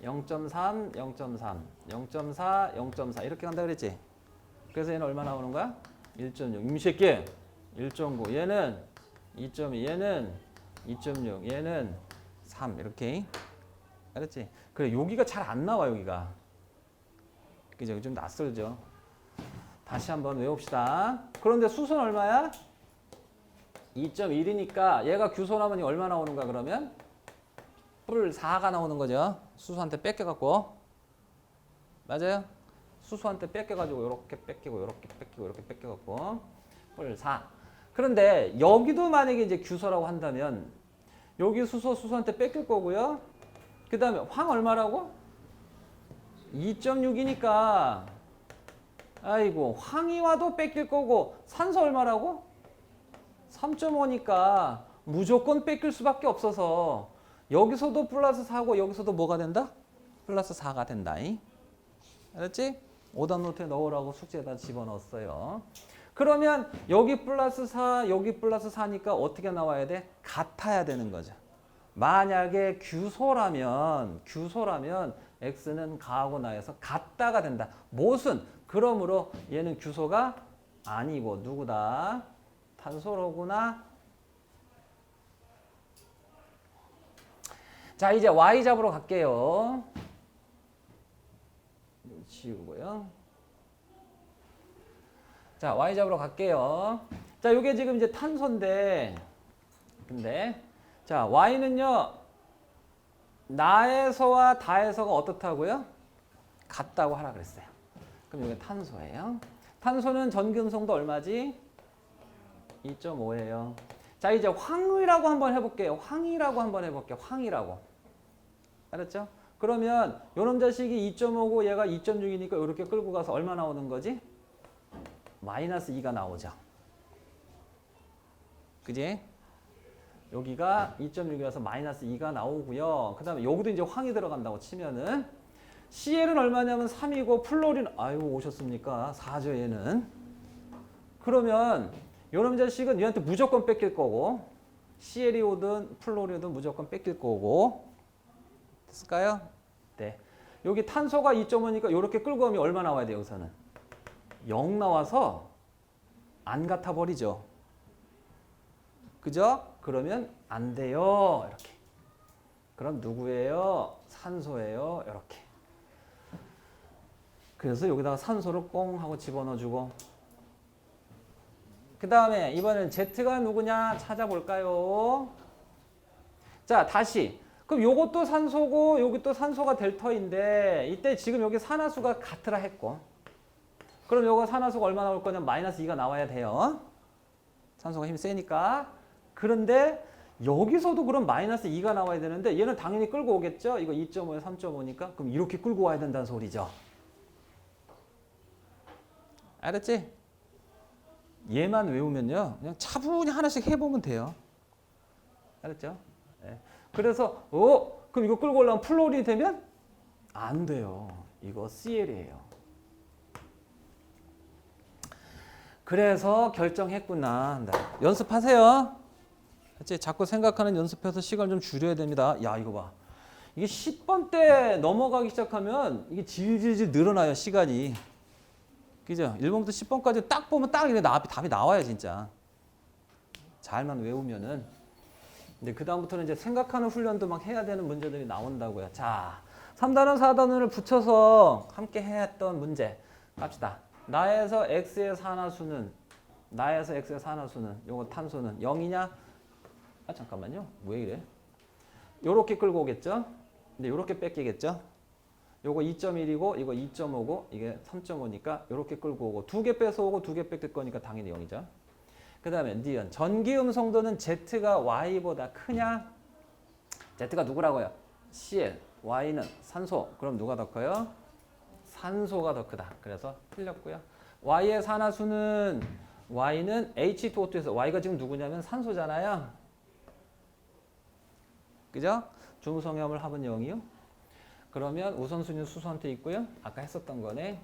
0.3, 0.3, 0.4, 0.4 이렇게 간다 그랬지? 그래서 얘는 얼마 나오는 거야? 1.6. 임새끼 1.9. 얘는 2.2. 얘는 2.6. 얘는 3. 이렇게. 알았지? 그래, 여기가 잘 안 나와, 여기가. 그죠? 좀 낯설죠? 다시 한번 외웁시다. 그런데 수소는 얼마야? 2.1이니까 얘가 규소라면 얼마 나오는 거야, 그러면? 뿔 4가 나오는 거죠. 수소한테 뺏겨갖고. 맞아요? 수소한테 뺏겨가지고 이렇게 뺏기고 이렇게 뺏기고 이렇게 뺏겨갖고 뿔 4. 그런데 여기도 만약에 이제 규소라고 한다면 여기 수소한테 뺏길 거고요. 그 다음에 황 얼마라고? 2.6이니까 아이고 황이와도 뺏길 거고 산소 얼마라고? 3.5니까 무조건 뺏길 수밖에 없어서 여기서도 플러스 4고 여기서도 뭐가 된다? 플러스 4가 된다. 알았지? 오답 노트에 넣으라고 숙제에다 집어넣었어요. 그러면 여기 플러스 4, 여기 플러스 4니까 어떻게 나와야 돼? 같아야 되는 거죠. 만약에 규소라면 X는 가하고 나에서 같다가 된다. 무슨? 그러므로 얘는 규소가 아니고 누구다? 탄소로구나. 자, 이제 Y 잡으러 갈게요. 지우고요. 자, Y 잡으러 갈게요. 자, 이게 지금 이제 탄소인데, 근데, 자, Y는요, 나에서와 다에서가 어떻다고요? 같다고 하라 그랬어요. 그럼 이게 탄소예요. 탄소는 전기음성도 얼마지? 2.5예요. 자, 이제 황이라고 한번 해볼게요. 황이라고 한번 해볼게요. 황이라고. 알았죠? 그러면 요놈 자식이 2.5고 얘가 2.6이니까 이렇게 끌고 가서 얼마 나오는 거지? 마이너스 2가 나오죠. 그지? 여기가 2.6이라서 마이너스 2가 나오고요. 그 다음에 여기도 이제 황이 들어간다고 치면은 CL은 얼마냐면 3이고 플로린 아유 오셨습니까? 4죠 얘는. 그러면 요놈 자식은 얘한테 무조건 뺏길 거고 CL이 오든 플로린이 오든 무조건 뺏길 거고 됐을까요? 네. 여기 탄소가 2.5니까 이렇게 끌고 가면 얼마 나와야 돼요? 여기서는 0 나와서 안 같아 버리죠. 그죠? 그러면 안 돼요. 이렇게. 그럼 누구예요? 산소예요. 이렇게. 그래서 여기다가 산소를 꽁 하고 집어넣어주고 그 다음에 이번엔 Z가 누구냐 찾아볼까요? 자, 다시. 그럼 요것도 산소고 여기 또 산소가 될 터인데 이때 지금 여기 산화수가 같으라 했고 그럼 요거 산화수가 얼마 나올 거냐? 마이너스 2가 나와야 돼요. 산소가 힘이 세니까. 그런데 여기서도 그럼 마이너스 2가 나와야 되는데 얘는 당연히 끌고 오겠죠? 이거 2.5에 3.5니까 그럼 이렇게 끌고 와야 된다는 소리죠. 알았지? 얘만 외우면요. 그냥 차분히 하나씩 해보면 돼요. 알았죠? 네. 그래서 그럼 이거 끌고 올라오면 플로린이 되면 안 돼요. 이거 CL이에요. 그래서 결정했구나. 네. 연습하세요. 그치? 자꾸 생각하는 연습해서 시간 좀 줄여야 됩니다. 야, 이거 봐. 이게 10번 때 넘어가기 시작하면 이게 질질질 늘어나요, 시간이. 그죠? 1번부터 10번까지 딱 보면 딱 이렇게 답이 나와요, 진짜. 잘만 외우면은. 근데 그 다음부터는 이제 생각하는 훈련도 막 해야 되는 문제들이 나온다고요. 자, 3단원, 4단원을 붙여서 함께 했던 문제 갑시다. 나에서 x의 산화수는 요거 탄소는 0이냐? 아 잠깐만요. 왜 이래? 요렇게 끌고 오겠죠? 근데 요렇게 뺏기겠죠? 요거 2.1이고 이거 2.5고 이게 3.5니까 요렇게 끌고 오고 두 개 뺏어오고 두 개 뺏길 거니까 당연히 0이죠. 그 다음에 니은 전기음 성도는 Z가 Y보다 크냐? Z가 누구라고요? Cl, Y는 산소. 그럼 누가 더 커요? 산소가 더 크다. 그래서 틀렸고요. Y의 산화수는 Y는 H2O2에서 Y가 지금 누구냐면 산소잖아요. 그죠? 중성염을 합은 0이요. 그러면 우선순위 수소한테 있고요. 아까 했었던 거네.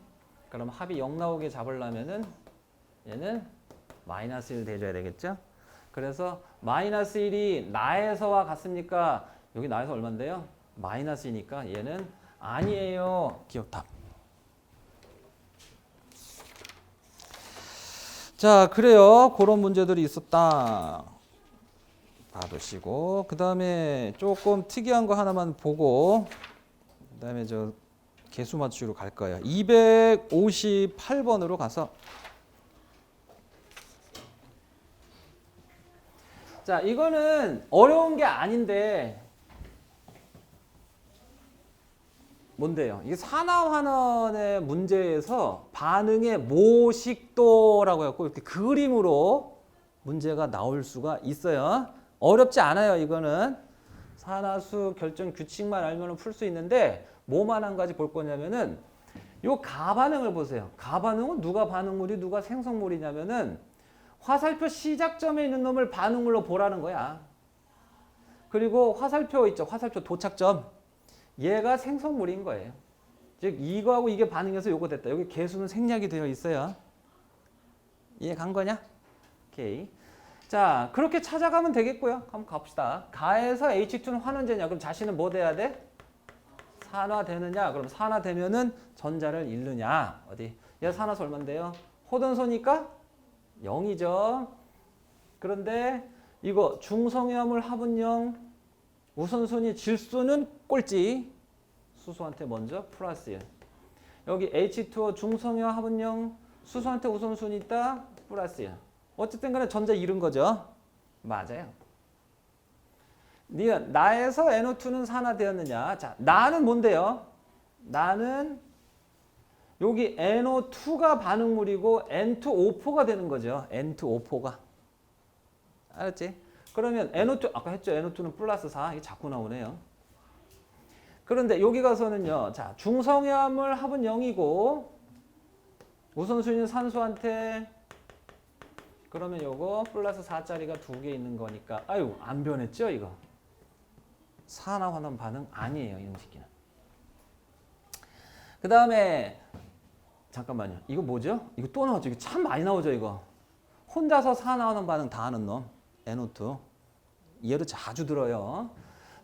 그럼 합이 0 나오게 잡으려면은 얘는 마이너스 1 대줘야 되겠죠? 그래서 마이너스 1이 나에서와 같습니까? 여기 나에서 얼마인데요? 마이너스이니까 얘는 아니에요. 기억답. 자, 그래요. 그런 문제들이 있었다. 봐두시고 그 다음에 조금 특이한 거 하나만 보고 그 다음에 저 개수 맞추기로 갈 거예요. 258번으로 가서 자, 이거는 어려운 게 아닌데 뭔데요? 이게 산화환원의 문제에서 반응의 모식도라고 해갖고 이렇게 그림으로 문제가 나올 수가 있어요. 어렵지 않아요. 이거는 산화수 결정 규칙만 알면 풀 수 있는데 뭐만 한 가지 볼 거냐면은 요 가반응을 보세요. 가반응은 누가 반응물이 누가 생성물이냐면은 화살표 시작점에 있는 놈을 반응물로 보라는 거야. 그리고 화살표 있죠. 화살표 도착점. 얘가 생성물인 거예요. 즉 이거하고 이게 반응해서 요거 됐다. 여기 개수는 생략이 되어 있어요. 이해 간 거냐? 오케이. 자, 그렇게 찾아가면 되겠고요. 한번 갑시다. 가에서 H2는 환원제냐? 그럼 자신은 뭐 돼야 돼? 산화되느냐? 그럼 산화되면은 전자를 잃느냐? 어디? 얘 산화수 얼마인데요? 호전소니까 0이죠. 그런데 이거 중성염을 합은 0, 우선순위 질소는 꼴찌. 수소한테 먼저 플러스 1. 여기 H2O 중성염 합은 0, 수소한테 우선순위 있다. 플러스 1. 어쨌든 간에 전자 잃은 거죠. 맞아요. 니은 나에서 NO2는 산화되었느냐? 자, 나는 뭔데요? 나는 여기 NO2가 반응물이고 N2O4가 되는 거죠. N2O4가. 알았지? 그러면 NO2 아까 했죠. NO2는 플러스 4. 이게 자꾸 나오네요. 그런데 여기 가서는요. 자, 중성염을 합은 0이고 우선순위는 산소한테 그러면 요거 플러스 4짜리가 두 개 있는 거니까 아유 안 변했죠 이거. 산화환원 반응 아니에요 이 음식기는. 그 다음에 잠깐만요. 이거 뭐죠? 이거 또 나오죠. 이거 참 많이 나오죠 이거. 혼자서 산화환원 반응 다 하는 놈 NO2. 얘도 자주 들어요.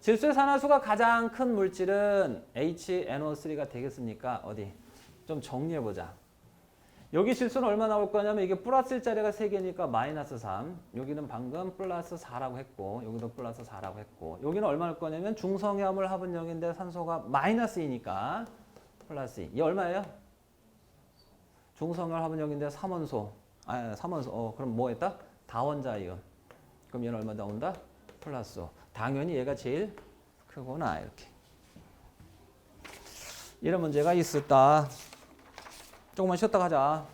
질소의 산화수가 가장 큰 물질은 HNO3가 되겠습니까? 어디? 좀 정리해보자. 여기 질소는 얼마 나올 거냐면 이게 플러스 1짜리가 3개니까 마이너스 3. 여기는 방금 플러스 4라고 했고 여기도 플러스 4라고 했고 여기는 얼마 나올 거냐면 중성염을 합은 0인데 산소가 마이너스 2니까 플러스 2. 이 얼마예요? 중성염을 합은 0인데 3원소. 아, 3원소. 그럼 뭐 했다? 다원자이온. 그럼 얘는 얼마 나온다? 플러스 5. 당연히 얘가 제일 크구나 이렇게. 이런 문제가 있었다. 조금만 쉬었다 가자.